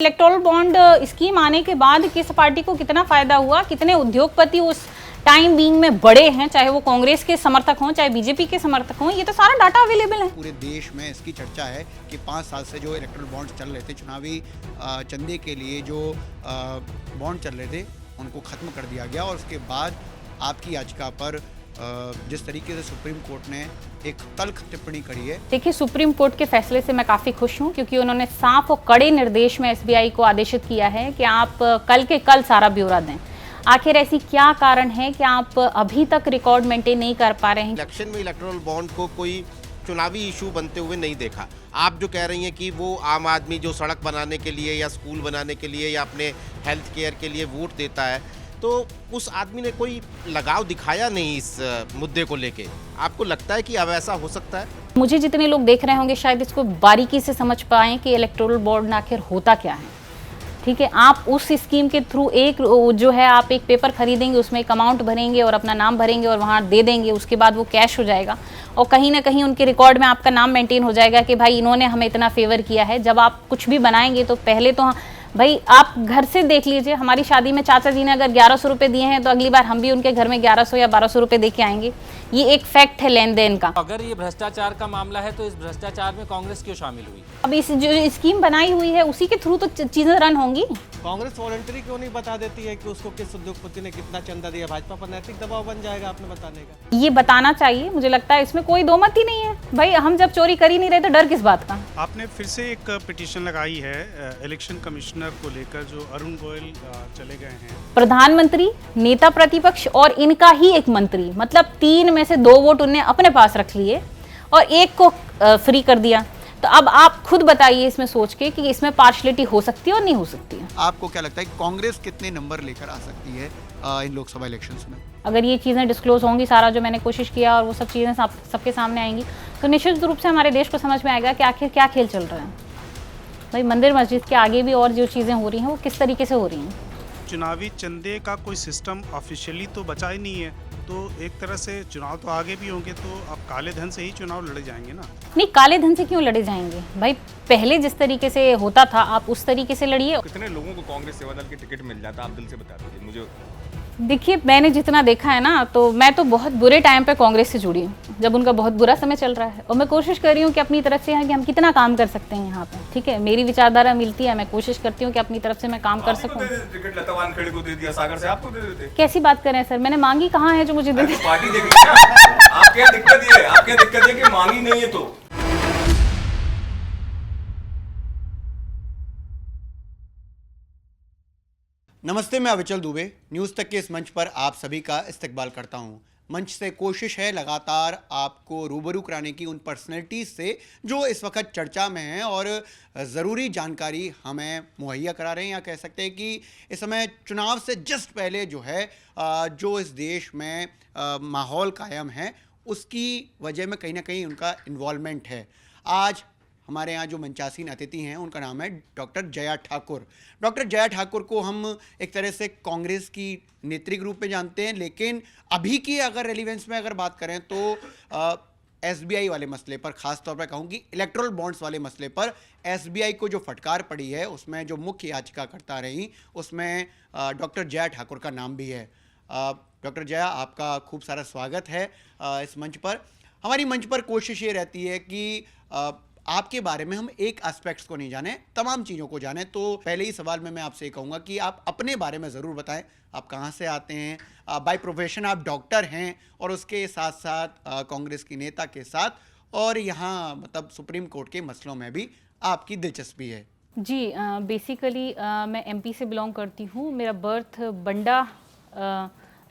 Electoral bond scheme आने के बाद किस पार्टी को कितना फायदा हुआ, कितने उद्योगपति उस टाइम बीइंग में बड़े हैं, चाहे वो कांग्रेस के समर्थक हों चाहे बीजेपी के समर्थक हों, ये तो सारा डाटा अवेलेबल है। पूरे देश में इसकी चर्चा है कि 5 साल से जो इलेक्टोरल बॉन्ड चल रहे थे, चुनावी चंदे के लिए जो बॉन्ड चल रहे थे उनको खत्म कर दिया गया और उसके बाद आपकी याचिका पर जिस तरीके से सुप्रीम कोर्ट ने एक तल्ख टिप्पणी करी है। देखिए, सुप्रीम कोर्ट के फैसले से मैं काफ़ी खुश हूं क्योंकि उन्होंने साफ और कड़े निर्देश में एसबीआई को आदेशित किया है कि आप कल के कल सारा ब्यौरा दें। आखिर ऐसी क्या कारण है कि आप अभी तक रिकॉर्ड मेंटेन नहीं कर पा रहे हैं? इलेक्शन में इलेक्टोरल बॉन्ड को कोई चुनावी इशू बनते हुए नहीं देखा। आप जो कह रही हैं कि वो आम आदमी जो सड़क बनाने के लिए या स्कूल बनाने के लिए या अपने हेल्थ केयर के लिए वोट देता है, तो उस आदमी ने कोई लगाव दिखाया नहीं इस मुद्दे को लेके। आपको लगता है कि अब ऐसा हो सकता है? मुझे जितने लोग देख रहे होंगे शायद इसको बारीकी से समझ पाएं कि इलेक्टोरल बॉन्ड आखिर होता क्या है। ठीक है, आप उस स्कीम के थ्रू एक जो है आप एक पेपर खरीदेंगे, उसमें एक अमाउंट भरेंगे और अपना नाम भरेंगे और वहाँ दे देंगे, उसके बाद वो कैश हो जाएगा और कहीं ना कहीं उनके रिकॉर्ड में आपका नाम मेंटेन हो जाएगा कि भाई इन्होंने हमें इतना फेवर किया है। जब आप कुछ भी बनाएंगे तो पहले तो भाई आप घर से देख लीजिए, हमारी शादी में चाचा जी ने अगर 1100 रुपये दिए हैं तो अगली बार हम भी उनके घर में 1100 या 1200 रुपये दे के आएंगे। ये एक फैक्ट है लेन देन का। अगर ये भ्रष्टाचार का मामला है तो इस भ्रष्टाचार में कांग्रेस क्यों शामिल हुई? अब इस जो स्कीम बनाई हुई है उसी के थ्रू तो चीजें रन होंगी। कांग्रेस वॉलंटरी क्यों नहीं बता देती है कि उसको किस उद्योगपति ने कितना चंदा दिया? भाजपा पर नैतिक दबाव बन जाएगा आपने बताने का। ये बताना चाहिए, मुझे लगता है इसमें कोई दो मत ही नहीं है। भाई हम जब चोरी कर ही नहीं रहे तो डर किस बात का? आपने फिर से एक पिटीशन लगाई है इलेक्शन कमिश्नर को लेकर, जो अरुण गोयल चले गए हैं। प्रधानमंत्री, नेता प्रतिपक्ष और इनका ही एक मंत्री, मतलब 3 में से 2 वोट उन्हें अपने पास रख लिए और एक को फ्री कर दिया। तो अब आप खुद बताइए इसमें सोच के कि इसमें पार्शलिटी हो सकती है और नहीं हो सकती है। आपको क्या लगता है कि कांग्रेस कितने नंबर लेकर आ सकती है इन लोकसभा इलेक्शंस में? अगर ये चीज़ें डिस्क्लोज होंगी, सारा जो मैंने कोशिश किया और वो सब चीज़ें सबके सामने आएंगी, तो निश्चित रूप से हमारे देश को समझ में आएगा कि आखिर क्या खेल चल रहा है। भाई मंदिर मस्जिद के आगे भी और जो चीज़ें हो रही हैं वो किस तरीके से हो रही हैं। चुनावी चंदे का कोई सिस्टम ऑफिशियली तो बचा ही नहीं है, तो एक तरह से चुनाव तो आगे भी होंगे, तो अब काले धन से ही चुनाव लड़े जाएंगे ना? नहीं, काले धन से क्यों लड़े जाएंगे? भाई पहले जिस तरीके से होता था आप उस तरीके से लड़िए। कितने लोगों को कांग्रेस सेवा दल की टिकट मिल जाता है, आप दिल से बता दीजिए मुझे। देखिए, मैंने जितना देखा है ना, तो मैं तो बहुत बुरे टाइम पे कांग्रेस से जुड़ी हूँ, जब उनका बहुत बुरा समय चल रहा है, और मैं कोशिश कर रही हूँ कि अपनी तरफ से कि हम कितना काम कर सकते हैं यहाँ पे। ठीक है, मेरी विचारधारा मिलती है, मैं कोशिश करती हूँ कि अपनी तरफ से मैं काम कर सकूँ। टिकट लता वानखेड़े को दे दिया, सागर से आपको दे देते। कैसी बात करें सर, मैंने मांगी कहाँ है जो मुझे दे दे? पार्टी देख रही है। आपके यहाँ दिक्कत ये है, आपके यहाँ दिक्कत ये कि मांगी नहीं है। तो नमस्ते, मैं अविचल दुबे न्यूज़ तक के इस मंच पर आप सभी का इस्तकबाल करता हूं। मंच से कोशिश है लगातार आपको रूबरू कराने की उन पर्सनैलिटीज़ से जो इस वक्त चर्चा में हैं और ज़रूरी जानकारी हमें मुहैया करा रहे हैं, या कह सकते हैं कि इस समय चुनाव से जस्ट पहले जो है जो इस देश में माहौल कायम है उसकी वजह में कहीं ना कहीं उनका इन्वॉल्वमेंट है। आज हमारे यहाँ जो मंचासीन अतिथि हैं उनका नाम है डॉक्टर जया ठाकुर। डॉक्टर जया ठाकुर को हम एक तरह से कांग्रेस की नेत्री के रूप में जानते हैं, लेकिन अभी की अगर रेलिवेंस में अगर बात करें तो एसबीआई वाले मसले पर, ख़ास तौर पर कहूँगी इलेक्टोरल बॉन्ड्स वाले मसले पर एसबीआई को जो फटकार पड़ी है उसमें जो मुख्य याचिकाकर्ता रही उसमें डॉक्टर जया ठाकुर का नाम भी है। डॉक्टर जया, आपका खूब सारा स्वागत है इस मंच पर। हमारी मंच पर कोशिश ये रहती है कि आपके बारे में हम एक एस्पेक्ट्स को नहीं जाने, तमाम चीज़ों को जाने। तो पहले ही सवाल में मैं आपसे ये कहूँगा कि आप अपने बारे में ज़रूर बताएं। आप कहाँ से आते हैं? बाय प्रोफेशन आप डॉक्टर हैं और उसके साथ साथ कांग्रेस की नेता के साथ, और यहाँ मतलब सुप्रीम कोर्ट के मसलों में भी आपकी दिलचस्पी है। जी, बेसिकली मैं एमपी से बिलोंग करती हूँ। मेरा बर्थ बंडा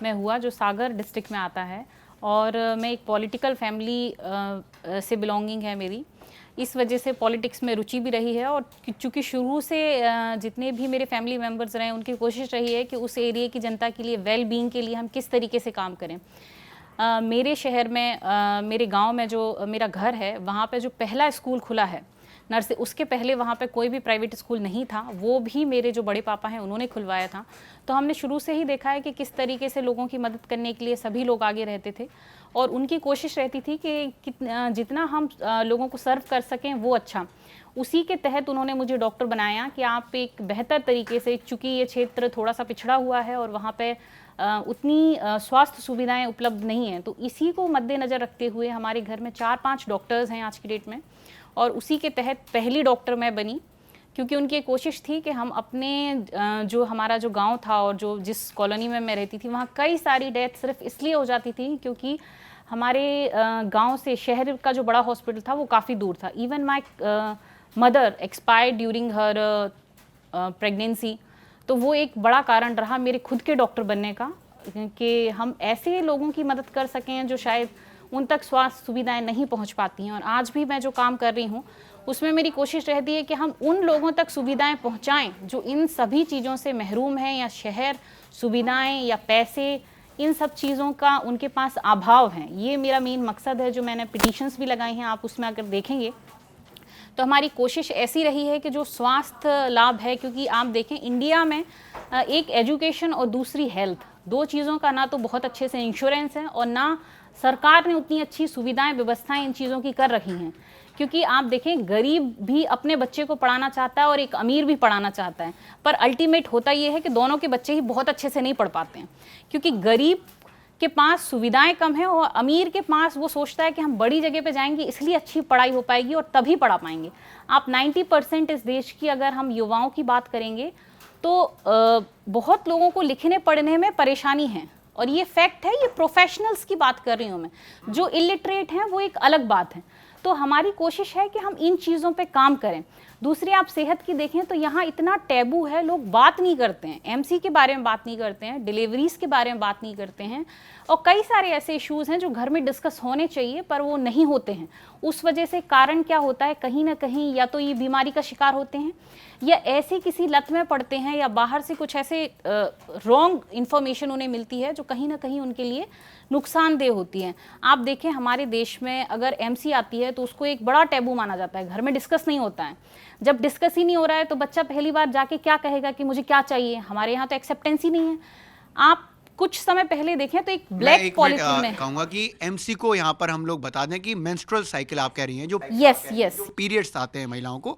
में हुआ, जो सागर डिस्ट्रिक्ट में आता है, और मैं एक पॉलिटिकल फैमिली से बिलोंगिंग है मेरी। इस वजह से पॉलिटिक्स में रुचि भी रही है, और चूँकि शुरू से जितने भी मेरे फैमिली मेम्बर्स रहे उनकी कोशिश रही है कि उस एरिया की जनता के लिए, वेल बीइंग के लिए हम किस तरीके से काम करें। मेरे शहर में मेरे गांव में जो मेरा घर है वहाँ पे जो पहला स्कूल खुला है नर्स उसके पहले वहाँ पे कोई भी प्राइवेट स्कूल नहीं था, वो भी मेरे जो बड़े पापा हैं उन्होंने खुलवाया था। तो हमने शुरू से ही देखा है कि किस तरीके से लोगों की मदद करने के लिए सभी लोग आगे रहते थे और उनकी कोशिश रहती थी कि जितना हम लोगों को सर्व कर सकें वो अच्छा। उसी के तहत उन्होंने मुझे डॉक्टर बनाया कि आप एक बेहतर तरीके से, चूँकि ये क्षेत्र थोड़ा सा पिछड़ा हुआ है और वहाँ पे उतनी स्वास्थ्य सुविधाएं उपलब्ध नहीं हैं, तो इसी को मद्देनज़र रखते हुए हमारे घर में 4-5 डॉक्टर्स हैं आज की डेट में और उसी के तहत पहली डॉक्टर मैं बनी, क्योंकि उनकी कोशिश थी कि हम अपने जो हमारा जो गांव था और जो जिस कॉलोनी में मैं रहती थी वहाँ कई सारी डेथ सिर्फ इसलिए हो जाती थी क्योंकि हमारे गांव से शहर का जो बड़ा हॉस्पिटल था वो काफ़ी दूर था। Even my mother expired during her pregnancy, तो वो एक बड़ा कारण रहा मेरे खुद के डॉक्टर बनने का कि हम ऐसे लोगों की मदद कर सकें जो शायद उन तक स्वास्थ्य सुविधाएं नहीं पहुंच पाती हैं। और आज भी मैं जो काम कर रही हूं उसमें मेरी कोशिश रहती है कि हम उन लोगों तक सुविधाएं पहुंचाएं जो इन सभी चीज़ों से महरूम हैं, या शहर सुविधाएं या पैसे, इन सब चीज़ों का उनके पास अभाव है। ये मेरा मेन मकसद है, जो मैंने पिटीशंस भी लगाई हैं, आप उसमें अगर देखेंगे तो हमारी कोशिश ऐसी रही है कि जो स्वास्थ्य लाभ है, क्योंकि आप देखें इंडिया में एक एजुकेशन और दूसरी हेल्थ, दो चीज़ों का ना तो बहुत अच्छे से इंश्योरेंस है और ना सरकार ने उतनी अच्छी सुविधाएं व्यवस्थाएं इन चीज़ों की कर रखी हैं। क्योंकि आप देखें गरीब भी अपने बच्चे को पढ़ाना चाहता है और एक अमीर भी पढ़ाना चाहता है, पर अल्टीमेट होता ये है कि दोनों के बच्चे ही बहुत अच्छे से नहीं पढ़ पाते हैं, क्योंकि गरीब के पास सुविधाएं कम हैं और अमीर के पास वो सोचता है कि हम बड़ी जगह पे जाएंगे इसलिए अच्छी पढ़ाई हो पाएगी और तभी पढ़ा पाएंगे। आप 90% इस देश की अगर हम युवाओं की बात करेंगे तो बहुत लोगों को लिखने पढ़ने में परेशानी है और ये फैक्ट है। ये प्रोफेशनल्स की बात कर रही हूँ मैं, जो इलिटरेट हैं वो एक अलग बात है। तो हमारी कोशिश है कि हम इन चीज़ों पे काम करें। दूसरी आप सेहत की देखें तो यहाँ इतना टैबू है, लोग बात नहीं करते हैं, एमसी के बारे में बात नहीं करते हैं, डिलीवरीज के बारे में बात नहीं करते हैं और कई सारे ऐसे इश्यूज़ हैं जो घर में डिस्कस होने चाहिए पर वो नहीं होते हैं। उस वजह से कारण क्या होता है, कहीं ना कहीं या तो ये बीमारी का शिकार होते हैं या ऐसे किसी लत में पड़ते हैं या बाहर से कुछ ऐसे रॉन्ग इन्फॉर्मेशन उन्हें मिलती है जो कहीं ना कहीं उनके लिए नुकसानदेह होती है। आप देखें हमारे देश में अगर एमसी आती है तो उसको एक बड़ा टैबू माना जाता है, घर में डिस्कस नहीं होता है। जब डिस्कस ही नहीं हो रहा है तो बच्चा पहली बार जाके क्या कहेगा कि मुझे क्या चाहिए। हमारे यहाँ तो एक्सेप्टेंस ही नहीं है। आप कुछ समय पहले देखें तो एक ब्लैक पॉलिथीन में कहूंगा कि एमसी को यहाँ पर हम लोग बता दें कि मेंस्ट्रुअल साइकिल आप कह रही हैं, जो यस पीरियड्स आते हैं महिलाओं को,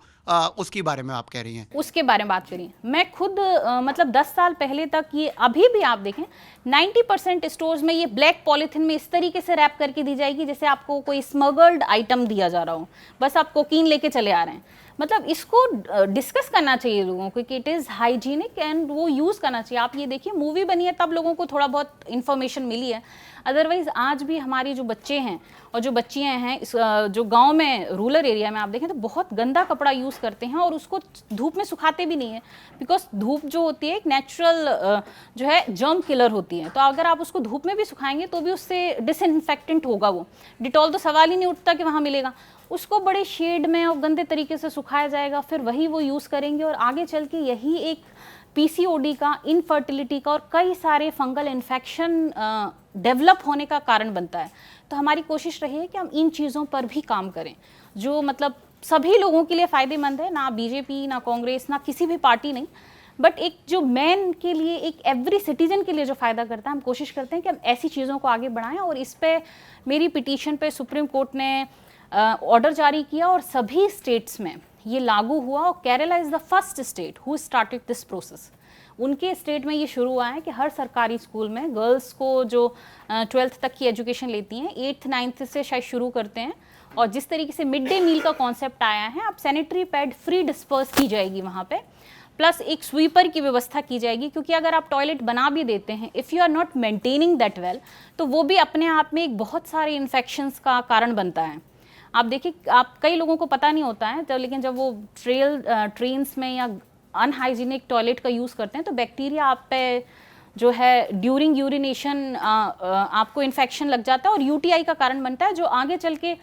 उसके बारे में आप कह रही हैं। उसके बारे में बात करिए। मैं खुद मतलब 10 साल पहले तक, ये अभी भी आप देखें 90% स्टोर्स में ये ब्लैक पॉलिथीन में इस तरीके से रैप करके दी जाएगी जैसे आपको कोई स्मगल्ड आइटम दिया जा रहा हो, बस आप कोकीन लेके चले आ रहे हैं। मतलब इसको डिस्कस करना चाहिए लोगों को कि इट इज़ हाइजीनिक एंड वो यूज़ करना चाहिए। आप ये देखिए मूवी बनी है तब लोगों को थोड़ा बहुत इन्फॉर्मेशन मिली है, अदरवाइज़ आज भी हमारी जो बच्चे हैं और जो बच्चियाँ हैं जो गांव में रूरल एरिया में आप देखें तो बहुत गंदा कपड़ा यूज़ करते हैं और उसको धूप में सुखाते भी नहीं है, बिकॉज धूप जो होती है एक नेचुरल जो है जर्म किलर होती है। तो अगर आप उसको धूप में भी सुखाएंगे तो भी उससे डिसइंफेक्टेंट होगा, वो डिटॉल तो सवाल ही नहीं उठता कि वहाँ मिलेगा। उसको बड़े शेड में और गंदे तरीके से सुखाया जाएगा, फिर वही वो यूज़ करेंगे और आगे चल के यही एक पीसीओडी का, इनफर्टिलिटी का और कई सारे फंगल इन्फेक्शन डेवलप होने का कारण बनता है। तो हमारी कोशिश रही है कि हम इन चीज़ों पर भी काम करें जो मतलब सभी लोगों के लिए फ़ायदेमंद है, ना बीजेपी ना कांग्रेस ना किसी भी पार्टी नहीं, बट एक जो मैन के लिए, एक एवरी सिटीजन के लिए जो फ़ायदा करता है। हम कोशिश करते हैं कि हम ऐसी चीज़ों को आगे बढ़ाएं और इस पर मेरी पिटीशन पे सुप्रीम कोर्ट ने ऑर्डर जारी किया और सभी स्टेट्स में ये लागू हुआ और Kerala is the first state who started this process. उनके स्टेट में ये शुरू हुआ है कि हर सरकारी स्कूल में गर्ल्स को जो 12th तक की एजुकेशन लेती हैं 8th 9th से शायद शुरू करते हैं, और जिस तरीके से मिड डे मील का कॉन्सेप्ट आया है, अब सैनिटरी पैड फ्री डिस्पर्स की जाएगी वहाँ पे, प्लस एक स्वीपर की व्यवस्था की जाएगी, क्योंकि अगर आप टॉयलेट बना भी देते हैं, if you are not maintaining that well, तो वो भी अपने आप में एक बहुत सारे इन्फेक्शंस का कारण बनता है। आप देखिए, आप कई लोगों को पता नहीं होता है, लेकिन जब वो ट्रेन्स में या अनहाइजीनिक टॉयलेट का यूज़ करते हैं तो बैक्टीरिया आप पे जो है ड्यूरिंग यूरिनेशन आपको इन्फेक्शन लग जाता है और यूटीआई का कारण बनता है, जो आगे चल के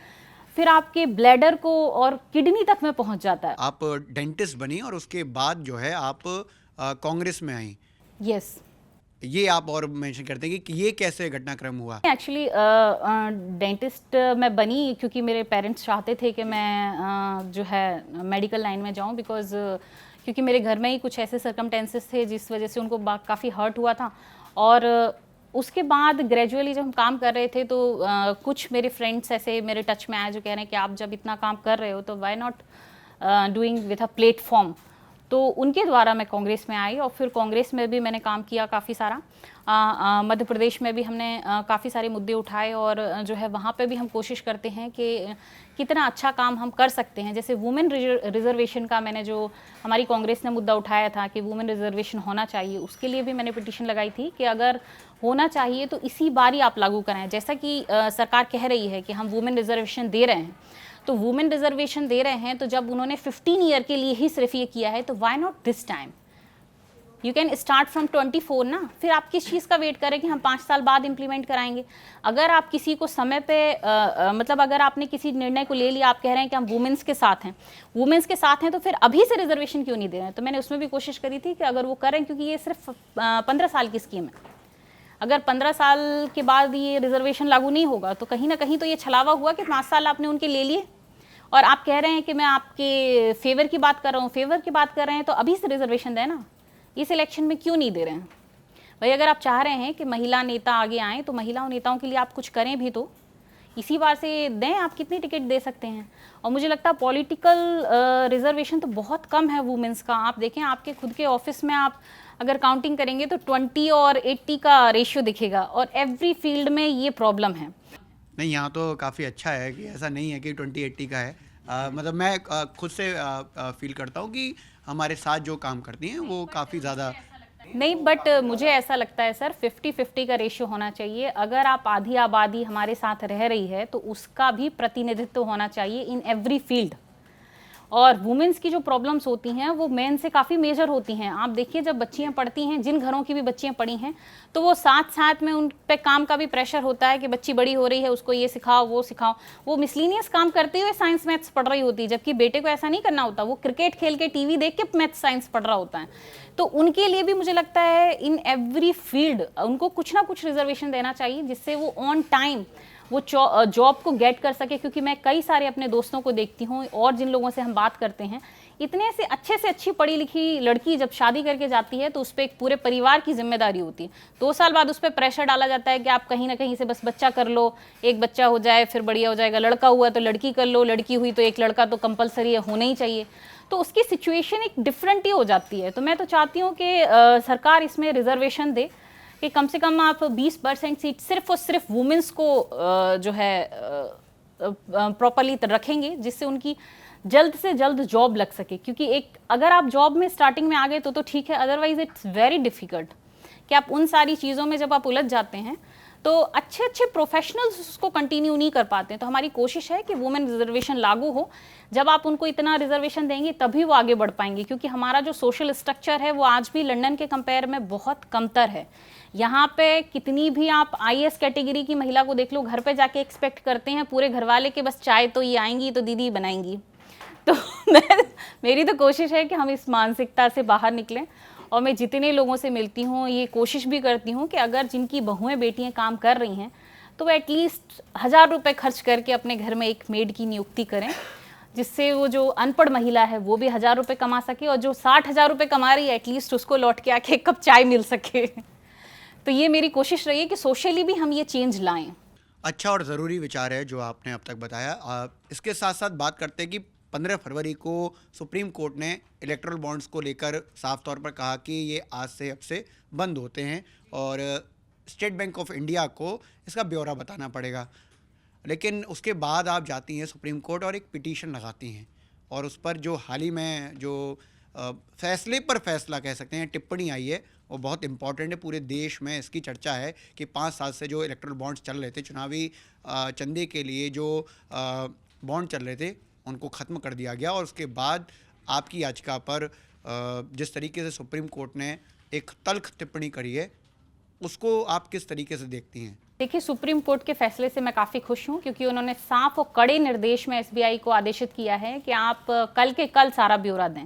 फिर आपके ब्लैडर को और किडनी तक में पहुंच जाता है। आप डेंटिस्ट बनी और उसके बाद जो है आप कांग्रेस में आई। यस। ये आप और मेंशन करते हैं कि ये कैसे घटनाक्रम हुआ? एक्चुअली डेंटिस्ट मैं बनी क्योंकि मेरे पेरेंट्स चाहते थे कि मैं जो है मेडिकल लाइन में जाऊं, बिकॉज क्योंकि मेरे घर में ही कुछ ऐसे सर्कमटेंसेस थे जिस वजह से उनको काफ़ी हर्ट हुआ था। और उसके बाद ग्रेजुअली जब हम काम कर रहे थे तो कुछ मेरे फ्रेंड्स ऐसे मेरे टच में आए जो कह रहे हैं कि आप जब इतना काम कर रहे हो तो why not doing with a platform. तो उनके द्वारा मैं कांग्रेस में आई और फिर कांग्रेस में भी मैंने काम किया काफ़ी सारा। मध्य प्रदेश में भी हमने काफ़ी सारे मुद्दे उठाए और जो है वहाँ पे भी हम कोशिश करते हैं कि कितना अच्छा काम हम कर सकते हैं। जैसे वुमेन रिजर्वेशन का मैंने जो हमारी कांग्रेस ने मुद्दा उठाया था कि वुमेन रिजर्वेशन होना चाहिए, उसके लिए भी मैंने पिटीशन लगाई थी कि अगर होना चाहिए तो इसी बार ही आप लागू कराएं। जैसा कि सरकार कह रही है कि हम वुमेन रिजर्वेशन दे रहे हैं, तो वुमेन रिजर्वेशन दे रहे हैं तो जब उन्होंने 15 ईयर के लिए ही सिर्फ ये किया है तो why not this time? You can start from 24 ना। फिर आप किस चीज़ का वेट करें कि हम 5 साल बाद इंप्लीमेंट कराएंगे? अगर आप किसी को समय पे मतलब अगर आपने किसी निर्णय को ले लिया, आप कह रहे हैं कि हम वुमेन्स के साथ हैं, वुमेन्स के साथ हैं, तो फिर अभी से रिजर्वेशन क्यों नहीं दे रहे हैं? तो मैंने उसमें भी कोशिश करी थी कि अगर वो करें, क्योंकि ये सिर्फ 15 साल की स्कीम है। अगर 15 साल के बाद ये रिजर्वेशन लागू नहीं होगा तो कहीं ना कहीं तो ये छलावा हुआ कि 5 साल आपने उनके ले लिए और आप कह रहे हैं कि मैं आपके फेवर की बात कर रहा हूँ। फेवर की बात कर रहे हैं तो अभी से रिजर्वेशन दें ना, इस इलेक्शन में क्यों नहीं दे रहे हैं भाई? अगर आप चाह रहे हैं कि महिला नेता आगे आएँ तो महिला नेताओं के लिए आप कुछ करें भी, तो इसी बार से दें। आप कितनी टिकट दे सकते हैं? और मुझे लगता है पॉलिटिकल रिजर्वेशन तो बहुत कम है वुमेंस का। आप देखें आपके खुद के ऑफिस में आप अगर काउंटिंग करेंगे तो 20 और 80 का रेशियो दिखेगा और एवरी फील्ड में ये प्रॉब्लम है। नहीं, यहाँ तो काफ़ी अच्छा है कि ऐसा नहीं है कि 20-80 का है। मतलब मैं खुद से फील करता हूँ कि हमारे साथ जो काम करती हैं वो काफ़ी ज़्यादा नहीं, बट मुझे ऐसा लगता है सर 50-50 का रेशियो होना चाहिए। अगर आप आधी आबादी हमारे साथ रह रही है तो उसका भी प्रतिनिधित्व होना चाहिए इन एवरी फील्ड। और वुमेन्स की जो प्रॉब्लम्स होती हैं वो मेन से काफ़ी मेजर होती हैं। आप देखिए जब बच्चियां पढ़ती हैं, जिन घरों की भी बच्चियां पढ़ी हैं, तो वो साथ साथ में उन पे काम का भी प्रेशर होता है कि बच्ची बड़ी हो रही है, उसको ये सिखाओ वो सिखाओ। वो मिसलीनियस काम करते हुए साइंस मैथ्स पढ़ रही होती है, जबकि बेटे को ऐसा नहीं करना होता। वो क्रिकेट खेल के टीवी देख के मैथ्स साइंस पढ़ रहा होता है। तो उनके लिए भी मुझे लगता है इन एवरी फील्ड उनको कुछ ना कुछ रिजर्वेशन देना चाहिए जिससे वो ऑन टाइम वो जॉब को गेट कर सके। क्योंकि मैं कई सारे अपने दोस्तों को देखती हूँ और जिन लोगों से हम बात करते हैं, इतने से अच्छी पढ़ी लिखी लड़की जब शादी करके जाती है तो उस पर एक पूरे परिवार की जिम्मेदारी होती है। 2 साल बाद उस पर प्रेशर डाला जाता है कि आप कहीं ना कहीं से बस बच्चा कर लो, एक बच्चा हो जाए फिर बढ़िया हो जाएगा, लड़का हुआ तो लड़की कर लो, लड़की हुई तो एक लड़का तो कंपलसरी है, होना ही चाहिए। तो उसकी सिचुएशन एक डिफरेंट ही हो जाती है। तो मैं तो चाहती हूँ कि सरकार इसमें रिजर्वेशन दे कि कम से कम आप 20% सीट सिर्फ और सिर्फ वुमेन्स को जो है प्रॉपरली रखेंगे, जिससे उनकी जल्द से जल्द जॉब लग सके। क्योंकि एक अगर आप जॉब में स्टार्टिंग में आ गए तो ठीक है, अदरवाइज इट्स वेरी डिफिकल्ट कि आप उन सारी चीज़ों में जब आप उलझ जाते हैं तो अच्छे प्रोफेशनल्स उसको कंटिन्यू नहीं कर पाते हैं। तो हमारी कोशिश है कि वुमेन रिजर्वेशन लागू हो। जब आप उनको इतना रिजर्वेशन देंगे तभी वो आगे बढ़ पाएंगे, क्योंकि हमारा जो सोशल स्ट्रक्चर है वो आज भी लंदन के कंपेयर में बहुत कमतर है। यहाँ पे कितनी भी आप IAS कैटेगरी की महिला को देख लो, घर पे जाके एक्सपेक्ट करते हैं पूरे घर वाले के बस चाय तो ये आएंगी तो दीदी बनाएंगी। तो मेरी तो कोशिश है कि हम इस मानसिकता से बाहर निकलें। और मैं जितने लोगों से मिलती हूँ ये कोशिश भी करती हूँ कि अगर जिनकी बहुएं बेटियां काम कर रही हैं तो वो एटलीस्ट 1000 रुपये खर्च करके अपने घर में एक मेड की नियुक्ति करें, जिससे वो जो अनपढ़ महिला है वो भी 1000 रुपये कमा सके और जो 60,000 रुपये कमा रही है एटलीस्ट उसको लौट के आके एक कप चाय मिल सके। तो ये मेरी कोशिश रही है कि सोशली भी हम ये चेंज लाएं। अच्छा और ज़रूरी विचार है जो आपने अब तक बताया। इसके साथ साथ बात करते हैं कि 15 फरवरी को सुप्रीम कोर्ट ने इलेक्टोरल बॉन्ड्स को लेकर साफ तौर पर कहा कि ये आज से अब से बंद होते हैं और स्टेट बैंक ऑफ इंडिया को इसका ब्यौरा बताना पड़ेगा। लेकिन उसके बाद आप जाती हैं सुप्रीम कोर्ट और एक पिटीशन लगाती हैं और उस पर जो हाल ही में जो फैसले पर फैसला कह सकते हैं टिप्पणी आई है वो बहुत इंपॉर्टेंट है। पूरे देश में इसकी चर्चा है कि 5 साल से जो इलेक्टोरल बॉन्ड्स चल रहे थे, चुनावी चंदे के लिए जो बॉन्ड चल रहे थे, उनको ख़त्म कर दिया गया। और उसके बाद आपकी याचिका पर जिस तरीके से सुप्रीम कोर्ट ने एक तल्ख टिप्पणी करी है, उसको आप किस तरीके से देखती हैं? देखिए, सुप्रीम कोर्ट के फैसले से मैं काफ़ी खुश हूँ, क्योंकि उन्होंने साफ और कड़े निर्देश में एसबीआई को आदेशित किया है कि आप कल के कल सारा ब्यौरा दें।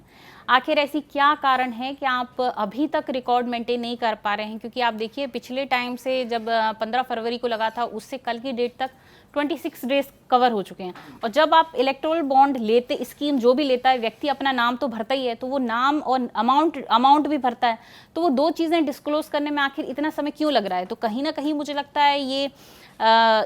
आखिर ऐसी क्या कारण है कि आप अभी तक रिकॉर्ड मेंटेन नहीं कर पा रहे हैं? क्योंकि आप देखिए, पिछले टाइम से जब 15 फरवरी को लगा था, उससे कल की डेट तक 26 डेज कवर हो चुके हैं। और जब आप इलेक्टोरल बॉन्ड लेते, स्कीम जो भी लेता है, व्यक्ति अपना नाम तो भरता ही है, तो वो नाम और अमाउंट भी भरता है, तो वो दो चीज़ें डिस्क्लोज करने में आखिर इतना समय क्यों लग रहा है? तो कहीं ना कहीं मुझे लगता है ये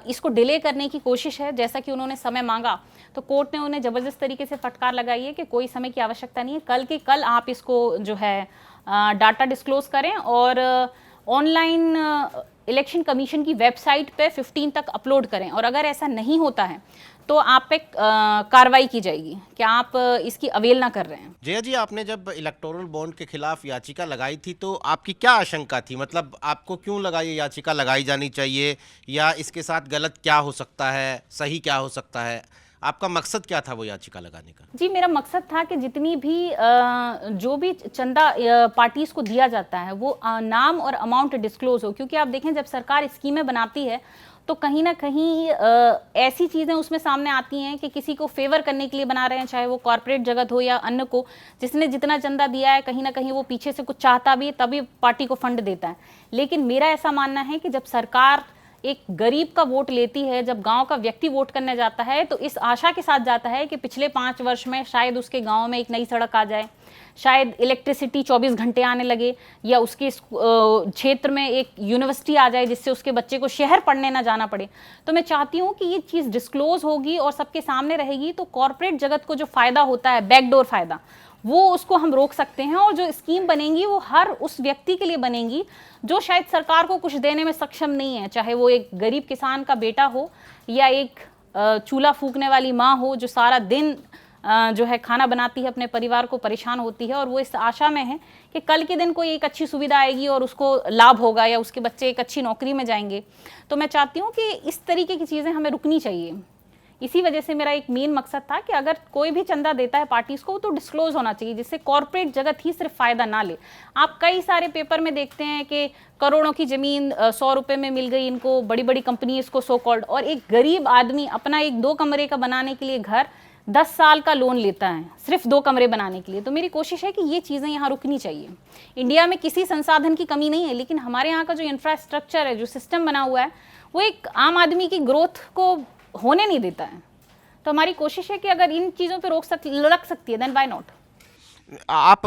इसको डिले करने की कोशिश है। जैसा कि उन्होंने समय मांगा, तो कोर्ट ने उन्हें ज़बरदस्त तरीके से फटकार लगाई है कि कोई समय की आवश्यकता नहीं है, कल के कल आप इसको जो है डाटा डिस्क्लोज करें और ऑनलाइन इलेक्शन कमीशन की वेबसाइट पे 15 तक अपलोड करें। और अगर ऐसा नहीं होता है तो आप पे कार्रवाई की जाएगी कि आप इसकी अवेलना कर रहे हैं। जया जी, आपने जब इलेक्टोरल बॉन्ड के खिलाफ याचिका लगाई थी तो आपकी क्या आशंका थी? मतलब आपको क्यों लगा ये याचिका लगाई जानी चाहिए, या इसके साथ गलत क्या हो सकता है, सही क्या हो सकता है? आपका मकसद क्या था वो याचिका लगाने का? जी, मेरा मकसद था कि जितनी भी जो भी चंदा पार्टीज को दिया जाता है, वो नाम और अमाउंट डिस्क्लोज हो। क्योंकि आप देखें, जब सरकार स्कीमें बनाती है तो कहीं ना कहीं ऐसी चीज़ें उसमें सामने आती हैं कि किसी को फेवर करने के लिए बना रहे हैं, चाहे वो कॉर्पोरेट जगत हो या अन्य को। जिसने जितना चंदा दिया है, कहीं ना कहीं वो पीछे से कुछ चाहता भी है, तभी पार्टी को फंड देता है। लेकिन मेरा ऐसा मानना है कि जब सरकार एक गरीब का वोट लेती है, जब गांव का व्यक्ति वोट करने जाता है, तो इस आशा के साथ जाता है कि पिछले 5 वर्ष में शायद उसके गांव में एक नई सड़क आ जाए, शायद इलेक्ट्रिसिटी 24 घंटे आने लगे, या उसके क्षेत्र में एक यूनिवर्सिटी आ जाए जिससे उसके बच्चे को शहर पढ़ने ना जाना पड़े। तो मैं चाहती हूँ कि ये चीज़ डिस्क्लोज होगी और सबके सामने रहेगी, तो कॉर्पोरेट जगत को जो फ़ायदा होता है, बैकडोर फ़ायदा, वो उसको हम रोक सकते हैं। और जो स्कीम बनेंगी वो हर उस व्यक्ति के लिए बनेंगी जो शायद सरकार को कुछ देने में सक्षम नहीं है, चाहे वो एक गरीब किसान का बेटा हो या एक चूल्हा फूकने वाली माँ हो जो सारा दिन जो है खाना बनाती है, अपने परिवार को परेशान होती है, और वो इस आशा में है कि कल के दिन कोई एक अच्छी सुविधा आएगी और उसको लाभ होगा या उसके बच्चे एक अच्छी नौकरी में जाएंगे। तो मैं चाहती हूँ कि इस तरीके की चीज़ें हमें रुकनी चाहिए। इसी वजह से मेरा एक मेन मकसद था कि अगर कोई भी चंदा देता है पार्टीज को, तो डिस्क्लोज होना चाहिए, जिससे कॉर्पोरेट जगत ही सिर्फ फायदा ना ले। आप कई सारे पेपर में देखते हैं कि करोड़ों की जमीन 100 रुपए में मिल गई इनको, बड़ी बड़ी कंपनी इसको सो कॉल्ड, और एक गरीब आदमी अपना एक 2 कमरे का बनाने के लिए घर 10 साल का लोन लेता है सिर्फ 2 कमरे बनाने के लिए। तो मेरी कोशिश है कि ये चीज़ें यहाँ रुकनी चाहिए। इंडिया में किसी संसाधन की कमी नहीं है, लेकिन हमारे यहाँ का जो इंफ्रास्ट्रक्चर है, जो सिस्टम बना हुआ है, वो एक आम आदमी की ग्रोथ को होने नहीं देता है। तो हमारी कोशिश है कि अगर इन चीज़ों पे लग सकती है, देन व्हाई नॉट। आप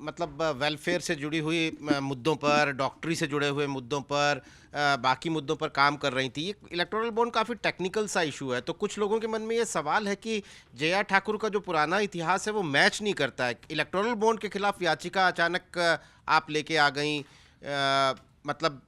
मतलब वेलफेयर से जुड़ी हुई मुद्दों पर, डॉक्टरी से जुड़े हुए मुद्दों पर, बाकी मुद्दों पर काम कर रही थी। ये इलेक्टोरल बॉन्ड काफ़ी टेक्निकल सा इशू है, तो कुछ लोगों के मन में ये सवाल है कि जया ठाकुर का जो पुराना इतिहास है वो मैच नहीं करता है। इलेक्टोरल बॉन्ड के खिलाफ याचिका अचानक आप लेके आ गई, मतलब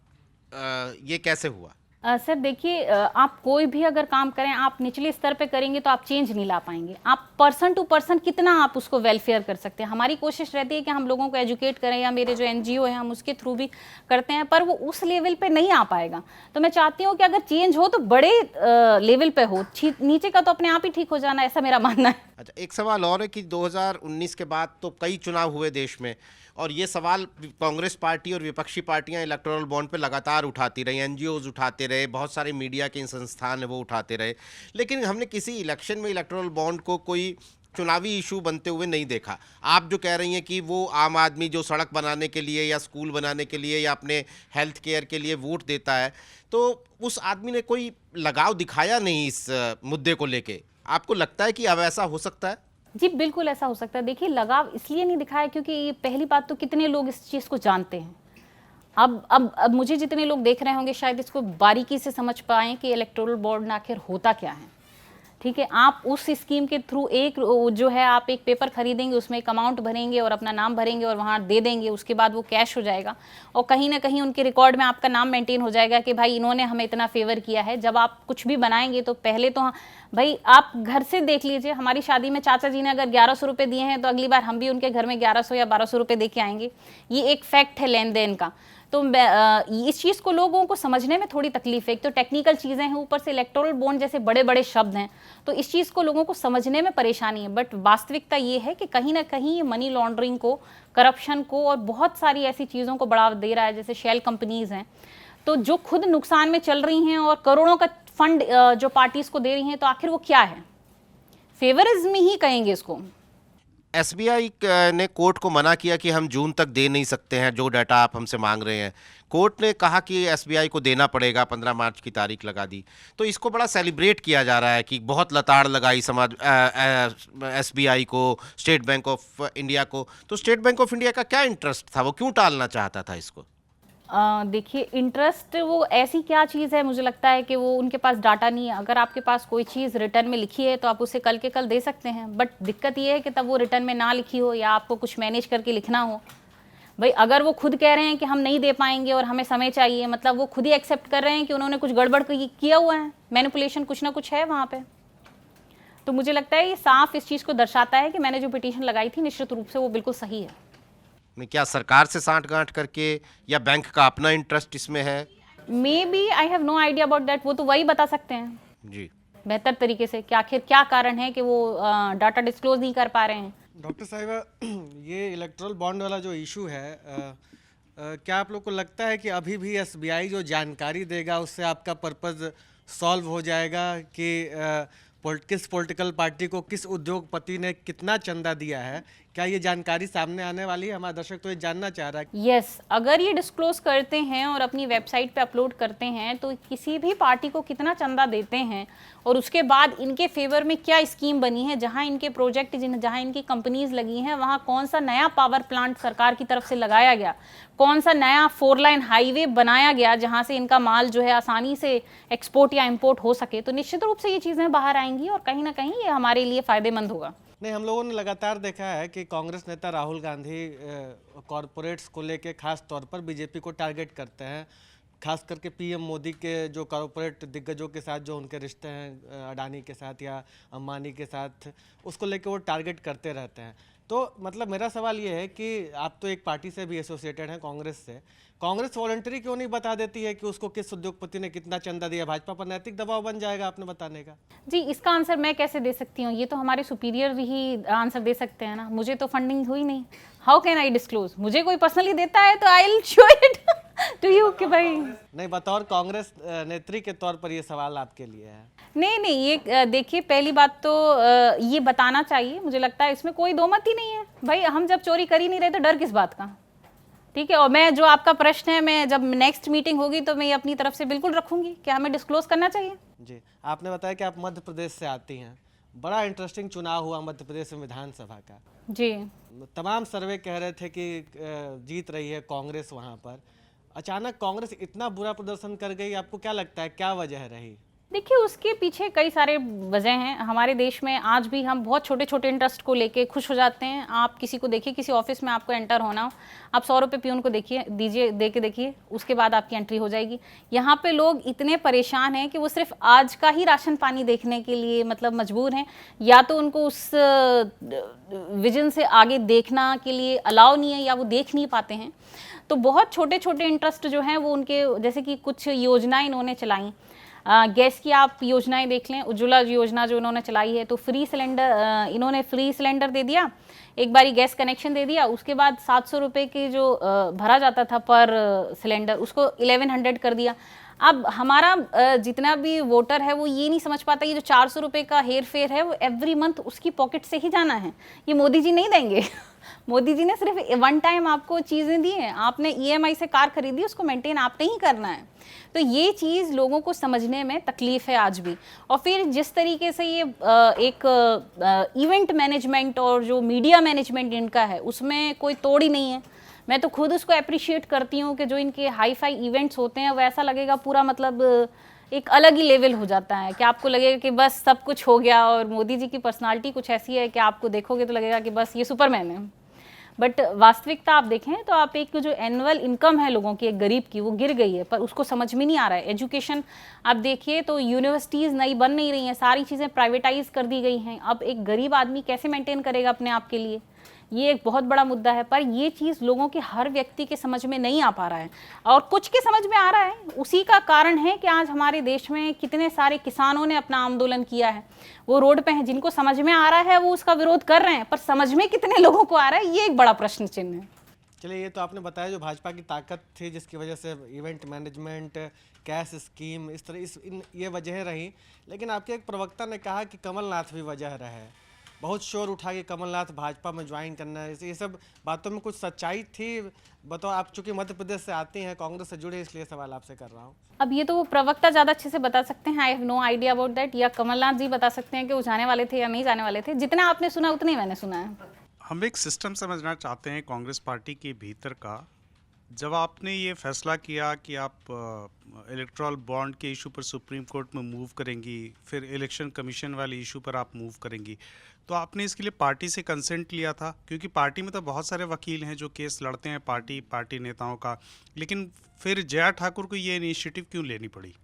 ये कैसे हुआ? सर देखिए, आप कोई भी अगर काम करें, आप निचले स्तर पे करेंगे तो आप चेंज नहीं ला पाएंगे। आप पर्सन टू पर्सन कितना आप उसको वेलफेयर कर सकते हैं। हमारी कोशिश रहती है कि हम लोगों को एजुकेट करें, या मेरे जो एनजीओ है हम उसके थ्रू भी करते हैं, पर वो उस लेवल पे नहीं आ पाएगा। तो मैं चाहती हूँ कि अगर चेंज हो तो बड़े लेवल पे हो, नीचे का तो अपने आप ही ठीक हो जाना, ऐसा मेरा मानना है। अच्छा, एक सवाल और है कि 2019 के बाद तो कई चुनाव हुए देश में, और ये सवाल कांग्रेस पार्टी और विपक्षी पार्टियां इलेक्टोरल बॉन्ड पे लगातार उठाती रही, एनजीओज उठाते रहे, बहुत सारे मीडिया के संस्थान है वो उठाते रहे, लेकिन हमने किसी इलेक्शन में इलेक्टोरल बॉन्ड को कोई चुनावी इशू बनते हुए नहीं देखा। आप जो कह रही हैं कि वो आम आदमी जो सड़क बनाने के लिए या स्कूल बनाने के लिए या अपने हेल्थ केयर के लिए वोट देता है, तो उस आदमी ने कोई लगाव दिखाया नहीं इस मुद्दे को लेके। आपको लगता है कि अब ऐसा हो सकता है? जी बिल्कुल ऐसा हो सकता है। देखिए, लगाव इसलिए नहीं दिखाया क्योंकि पहली बात तो कितने लोग इस चीज़ को जानते हैं। अब मुझे जितने लोग देख रहे होंगे शायद इसको बारीकी से समझ पाएँ कि इलेक्टोरल बॉन्ड आखिर होता क्या है। ठीक है, आप उस स्कीम के थ्रू एक जो है, आप एक पेपर खरीदेंगे, उसमें एक अमाउंट भरेंगे और अपना नाम भरेंगे और वहाँ दे देंगे, उसके बाद वो कैश हो जाएगा और कहीं ना कहीं उनके रिकॉर्ड में आपका नाम मेंटेन हो जाएगा कि भाई इन्होंने हमें इतना फेवर किया है। जब आप कुछ भी बनाएंगे तो पहले तो भाई आप घर से देख लीजिए, हमारी शादी में चाचा जी ने अगर 1100 रुपये दिए हैं तो अगली बार हम भी उनके घर में 1100 या 1200 रुपये दे के आएंगे। ये एक फैक्ट है लेन देन का। तो इस चीज़ को लोगों को समझने में थोड़ी तकलीफ है। एक तो टेक्निकल चीज़ें हैं, ऊपर से इलेक्टोरल बॉन्ड जैसे बड़े बड़े शब्द हैं, तो इस चीज़ को लोगों को समझने में परेशानी है। बट वास्तविकता ये है कि कहीं ना कहीं ये मनी लॉन्ड्रिंग को, करप्शन को और बहुत सारी ऐसी चीज़ों को बढ़ावा दे रहा है, जैसे शेल कंपनीज़ हैं। तो जो खुद नुकसान में चल रही हैं और करोड़ों का फंड जो पार्टीज को दे रही हैं, तो आखिर वो क्या है? फेवरिज्म ही कहेंगे इसको। एसबीआई ने कोर्ट को मना किया कि हम जून तक दे नहीं सकते हैं जो डाटा आप हमसे मांग रहे हैं। कोर्ट ने कहा कि एसबीआई को देना पड़ेगा, 15 मार्च की तारीख लगा दी। तो इसको बड़ा सेलिब्रेट किया जा रहा है कि बहुत लताड़ लगाई समाज एसबीआई को, स्टेट बैंक ऑफ इंडिया को। तो स्टेट बैंक ऑफ इंडिया का क्या इंटरेस्ट था, वो क्यों टालना चाहता था इसको? देखिए, इंटरेस्ट वो ऐसी क्या चीज़ है, मुझे लगता है कि वो उनके पास डाटा नहीं है। अगर आपके पास कोई चीज़ रिटर्न में लिखी है तो आप उसे कल के कल दे सकते हैं, बट दिक्कत ये है कि तब वो रिटर्न में ना लिखी हो या आपको कुछ मैनेज करके लिखना हो। भाई अगर वो खुद कह रहे हैं कि हम नहीं दे पाएंगे और हमें समय चाहिए, मतलब वो खुद ही एक्सेप्ट कर रहे हैं कि उन्होंने कुछ गड़बड़ किया हुआ है, मैनिपुलेशन कुछ ना कुछ है वहाँ पे। तो मुझे लगता है ये साफ इस चीज़ को दर्शाता है कि मैंने जो पिटीशन लगाई थी निश्चित रूप से वो बिल्कुल सही है। क्या सरकार से सांठ-गांठ करके या बैंक का अपना इंटरेस्ट इसमें है? Maybe, I have no idea about that. वो तो वही बता सकते हैं जी, बेहतर तरीके से कि आखिर क्या कारण है कि वो डाटा डिस्क्लोज नहीं कर पा रहे हैं। डॉक्टर साहिबा, ये इलेक्ट्रल बॉन्ड वाला जो इशू है, क्या आप लोग को लगता है कि अभी भी एसबीआई जो जानकारी देगा उससे आपका पर्पज़ सॉल्व हो जाएगा कि किस पॉलिटिकल पार्टी को किस उद्योगपति ने कितना चंदा दिया है? क्या ये जानकारी सामने आने वाली है? हमारा दर्शक तो ये जानना चाह रहा है। यस, अगर ये डिस्क्लोज करते हैं और अपनी वेबसाइट पे अपलोड करते हैं तो किसी भी पार्टी को कितना चंदा देते हैं और उसके बाद इनके फेवर में क्या स्कीम बनी है, जहां इनके प्रोजेक्ट जहां इनकी कंपनीज लगी हैं वहां कौन सा नया पावर प्लांट सरकार की तरफ से लगाया गया, कौन सा नया 4 लाइन हाईवे बनाया गया जहां से इनका माल जो है आसानी से एक्सपोर्ट या इम्पोर्ट हो सके, तो निश्चित रूप से ये चीज़ें बाहर आएंगी और कहीं ना कहीं ये हमारे लिए फ़ायदेमंद होगा। नहीं, हम लोगों ने लगातार देखा है कि कांग्रेस नेता राहुल गांधी कॉरपोरेट्स को लेके खास तौर पर बीजेपी को टारगेट करते हैं, खास करके पीएम मोदी के जो कॉरपोरेट दिग्गजों के साथ जो उनके रिश्ते हैं अडानी के साथ या अंबानी के साथ, उसको लेके वो टारगेट करते रहते हैं। तो मतलब मेरा सवाल ये है कि आप तो एक पार्टी से भी एसोसिएटेड हैं, कांग्रेस से। कांग्रेस वॉलंटरी क्यों नहीं बता देती है कि उसको किस उद्योगपति ने कितना चंदा दिया? भाजपा पर नैतिक दबाव बन जाएगा आपने बताने का। जी, इसका आंसर मैं कैसे दे सकती हूँ? ये तो हमारे सुपीरियर ही आंसर दे सकते हैं ना, मुझे तो फंडिंग हुई नहीं। How can I disclose? मुझे कोई पर्सनली देता है तो I will show it to you कि भाई। नहीं, बतौर कांग्रेस नेत्री के तौर पर ये सवाल आपके लिए है। नहीं, ये देखिए, पहली बात तो ये बताना चाहिए, मुझे लगता है इसमें कोई दो मत ही नहीं है। भाई हम जब चोरी कर ही नहीं रहे तो डर किस बात का? ठीक है, और मैं जो आपका प्रश्न है, मैं जब नेक्स्ट मीटिंग होगी तो मैं ये अपनी तरफ से बिल्कुल रखूंगी कि हमें डिस्क्लोज करना चाहिए। जी, आपने बताया कि आप मध्य प्रदेश से आती हैं। बड़ा इंटरेस्टिंग चुनाव हुआ मध्य प्रदेश में विधानसभा का। जी, तमाम सर्वे कह रहे थे कि जीत रही है कांग्रेस वहाँ पर। अचानक कांग्रेस इतना बुरा प्रदर्शन कर गई, आपको क्या लगता है क्या वजह रही? देखिए, उसके पीछे कई सारे वजह हैं। हमारे देश में आज भी हम बहुत छोटे छोटे इंटरेस्ट को लेके खुश हो जाते हैं। आप किसी को देखिए, किसी ऑफिस में आपको एंटर होना हो, आप 100 रुपये पियून को दे के देखिए, उसके बाद आपकी एंट्री हो जाएगी। यहाँ पे लोग इतने परेशान हैं कि वो सिर्फ आज का ही राशन पानी देखने के लिए मतलब मजबूर हैं, या तो उनको उस विजन से आगे देखना के लिए अलाउ नहीं है या वो देख नहीं पाते हैं। तो बहुत छोटे छोटे इंटरेस्ट जो हैं वो उनके, जैसे कि कुछ योजनाएं इन्होंने चलाई, गैस की आप योजनाएं देख लें, उज्ज्वला योजना जो इन्होंने चलाई है, तो फ्री सिलेंडर, इन्होंने फ्री सिलेंडर दे दिया, एक बारी गैस कनेक्शन दे दिया, उसके बाद 700 रुपये के जो भरा जाता था पर सिलेंडर, उसको 1100 कर दिया। अब हमारा जितना भी वोटर है वो ये नहीं समझ पाता, ये जो 400 रुपये का हेर फेर है वो एवरी मंथ उसकी पॉकेट से ही जाना है, ये मोदी जी नहीं देंगे। मोदी जी ने सिर्फ 1 टाइम आपको चीज़ें दी हैं, आपने EMI से कार खरीदी, उसको मेंटेन आपने ही करना है। तो ये चीज़ लोगों को समझने में तकलीफ है आज भी। और फिर जिस तरीके से ये एक इवेंट मैनेजमेंट और जो मीडिया मैनेजमेंट इनका है उसमें कोई तोड़ ही नहीं है। मैं तो खुद उसको अप्रिशिएट करती हूँ कि जो इनके हाई फाई इवेंट्स होते हैं वो ऐसा लगेगा पूरा मतलब एक अलग ही लेवल हो जाता है कि आपको लगेगा कि बस सब कुछ हो गया। और मोदी जी की पर्सनालिटी कुछ ऐसी है कि आपको देखोगे तो लगेगा कि बस ये सुपरमैन है। बट वास्तविकता आप देखें तो आप एक जो एनुअल इनकम है लोगों की, एक गरीब की, वो गिर गई है, पर उसको समझ में नहीं आ रहा है। एजुकेशन आप देखिए तो यूनिवर्सिटीज़ नई बन नहीं रही हैं, सारी चीज़ें प्राइवेटाइज कर दी गई हैं। अब एक गरीब आदमी कैसे मेंटेन करेगा अपने आप के लिए, ये एक बहुत बड़ा मुद्दा है। पर ये चीज़ लोगों के हर व्यक्ति के समझ में नहीं आ पा रहा है, और कुछ के समझ में आ रहा है। उसी का कारण है कि आज हमारे देश में कितने सारे किसानों ने अपना आंदोलन किया है, वो रोड पे हैं। जिनको समझ में आ रहा है वो उसका विरोध कर रहे हैं, पर समझ में कितने लोगों को आ रहा है, ये एक बड़ा प्रश्न चिन्ह है। चलिए, ये तो आपने बताया जो भाजपा की ताकत थी, जिसकी वजह से इवेंट मैनेजमेंट, कैश स्कीम, इस तरह ये वजह रही। लेकिन आपके एक प्रवक्ता ने कहा कि कमलनाथ भी वजह रहे। बहुत शोर उठा कि कमलनाथ भाजपा में ज्वाइन करना है। ये सब बातों में कुछ सच्चाई थी? बताओ, आप चूंकि मध्य प्रदेश से आती हैं, कांग्रेस से जुड़े, इसलिए सवाल आपसे कर रहा हूँ। अब ये तो वो प्रवक्ता ज़्यादा अच्छे से बता सकते हैं, I have no idea about that, या कमलनाथ जी बता सकते हैं कि वो जाने वाले थे या नहीं जाने वाले थे। जितना आपने सुना उतना ही मैंने सुना है। हम एक सिस्टम समझना चाहते हैं कांग्रेस पार्टी के भीतर का। जब आपने ये फैसला किया कि आप इलेक्टोरल बॉन्ड के इशू पर सुप्रीम कोर्ट में मूव करेंगी, फिर इलेक्शन कमीशन वाले इशू पर आप मूव करेंगी, तो आपने इसके लिए पार्टी से कंसेंट लिया था? क्योंकि पार्टी में तो बहुत सारे वकील हैं जो केस लड़ते हैं पार्टी नेताओं का, लेकिन फिर जया ठाकुर को ये इनिशिएटिव क्यों लेनी पड़ी?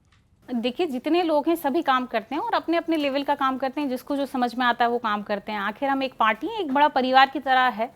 देखिए, जितने लोग हैं सभी काम करते हैं और अपने अपने लेवल का काम करते हैं, जिसको जो समझ में आता है वो काम करते हैं। आखिर हम एक पार्टी हैं, एक बड़ा परिवार की तरह है,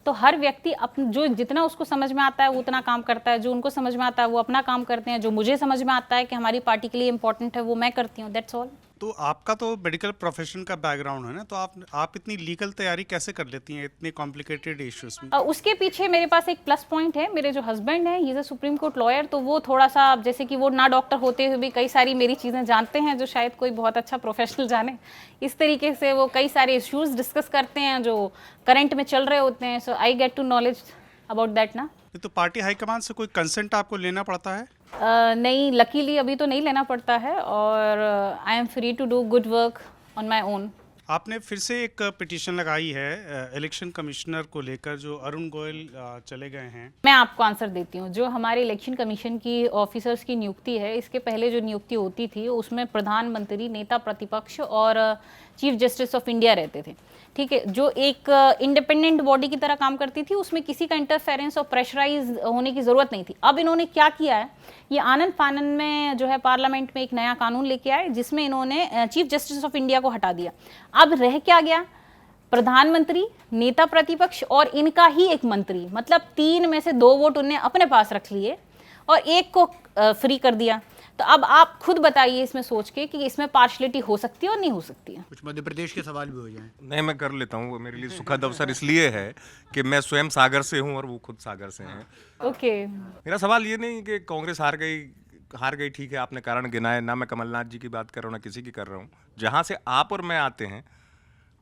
तो हर व्यक्ति जो जितना उसको समझ में आता है वो उतना काम करता है। जो उनको समझ में आता है वो अपना काम करते हैं। जो मुझे समझ में आता है कि हमारी पार्टी के लिए इंपॉर्टेंट है वो मैं करती हूँ, दैट्स ऑल। तो आपका तो मेडिकल प्रोफेशन का बैकग्राउंड है ना, तो आप इतनी लीगल तैयारी कैसे कर लेती हैं इतने कॉम्प्लिकेटेड इश्यूज में? उसके पीछे मेरे पास एक प्लस पॉइंट है। मेरे जो हस्बैंड हैं, he is a supreme court lawyer, तो वो थोड़ा सा, जैसे कि वो ना डॉक्टर होते हुए भी कई सारी मेरी चीज़ें जानते हैं जो शायद कोई बहुत अच्छा प्रोफेशनल जाने। इस तरीके से वो कई सारे इश्यूज डिस्कस करते हैं जो करंट में चल रहे होते हैं। So I get to knowledge about that ना। तो पार्टी हाईकमान से कोई कंसेंट आपको लेना पड़ता है? नहीं, लकीली अभी तो नहीं लेना पड़ता है, और I am free to do good work on my own. आपने फिर से एक पिटीशन लगाई है इलेक्शन कमिश्नर को लेकर, जो अरुण गोयल चले गए हैं। मैं आपको आंसर देती हूँ। जो हमारे इलेक्शन कमीशन की ऑफिसर्स की नियुक्ति है, इसके पहले जो नियुक्ति होती थी उसमें प्रधानमंत्री, नेता प्रतिपक्ष और चीफ जस्टिस ऑफ इंडिया रहते थे। ठीक है, जो एक इंडिपेंडेंट बॉडी की तरह काम करती थी, उसमें किसी का इंटरफेरेंस और प्रेशराइज होने की ज़रूरत नहीं थी। अब इन्होंने क्या किया है, ये आनंद फानन में जो है पार्लियामेंट में एक नया कानून लेके आए, जिसमें इन्होंने चीफ जस्टिस ऑफ इंडिया को हटा दिया। अब रह क्या गया, प्रधानमंत्री, नेता प्रतिपक्ष और इनका ही एक मंत्री, मतलब 3 में से 2 वोट उन्हें अपने पास रख लिए और एक को फ्री कर दिया। तो अब आप खुद बताइए इसमें सोच के कि इसमें पार्शलिटी हो सकती है और नहीं हो सकती है। कुछ मध्य प्रदेश के सवाल भी हो जाएं। नहीं, मैं कर लेता हूँ। वो मेरे लिए सुखद अवसर इसलिए है कि मैं स्वयं सागर से हूँ और वो खुद सागर से हैं। ओके। मेरा सवाल ये नहीं कि कांग्रेस हार गई, ठीक है, आपने कारण गिनाए। ना मैं कमलनाथ जी की बात कर रहा हूँ, ना किसी की कर रहा हूँ। जहाँ से आप और मैं आते हैं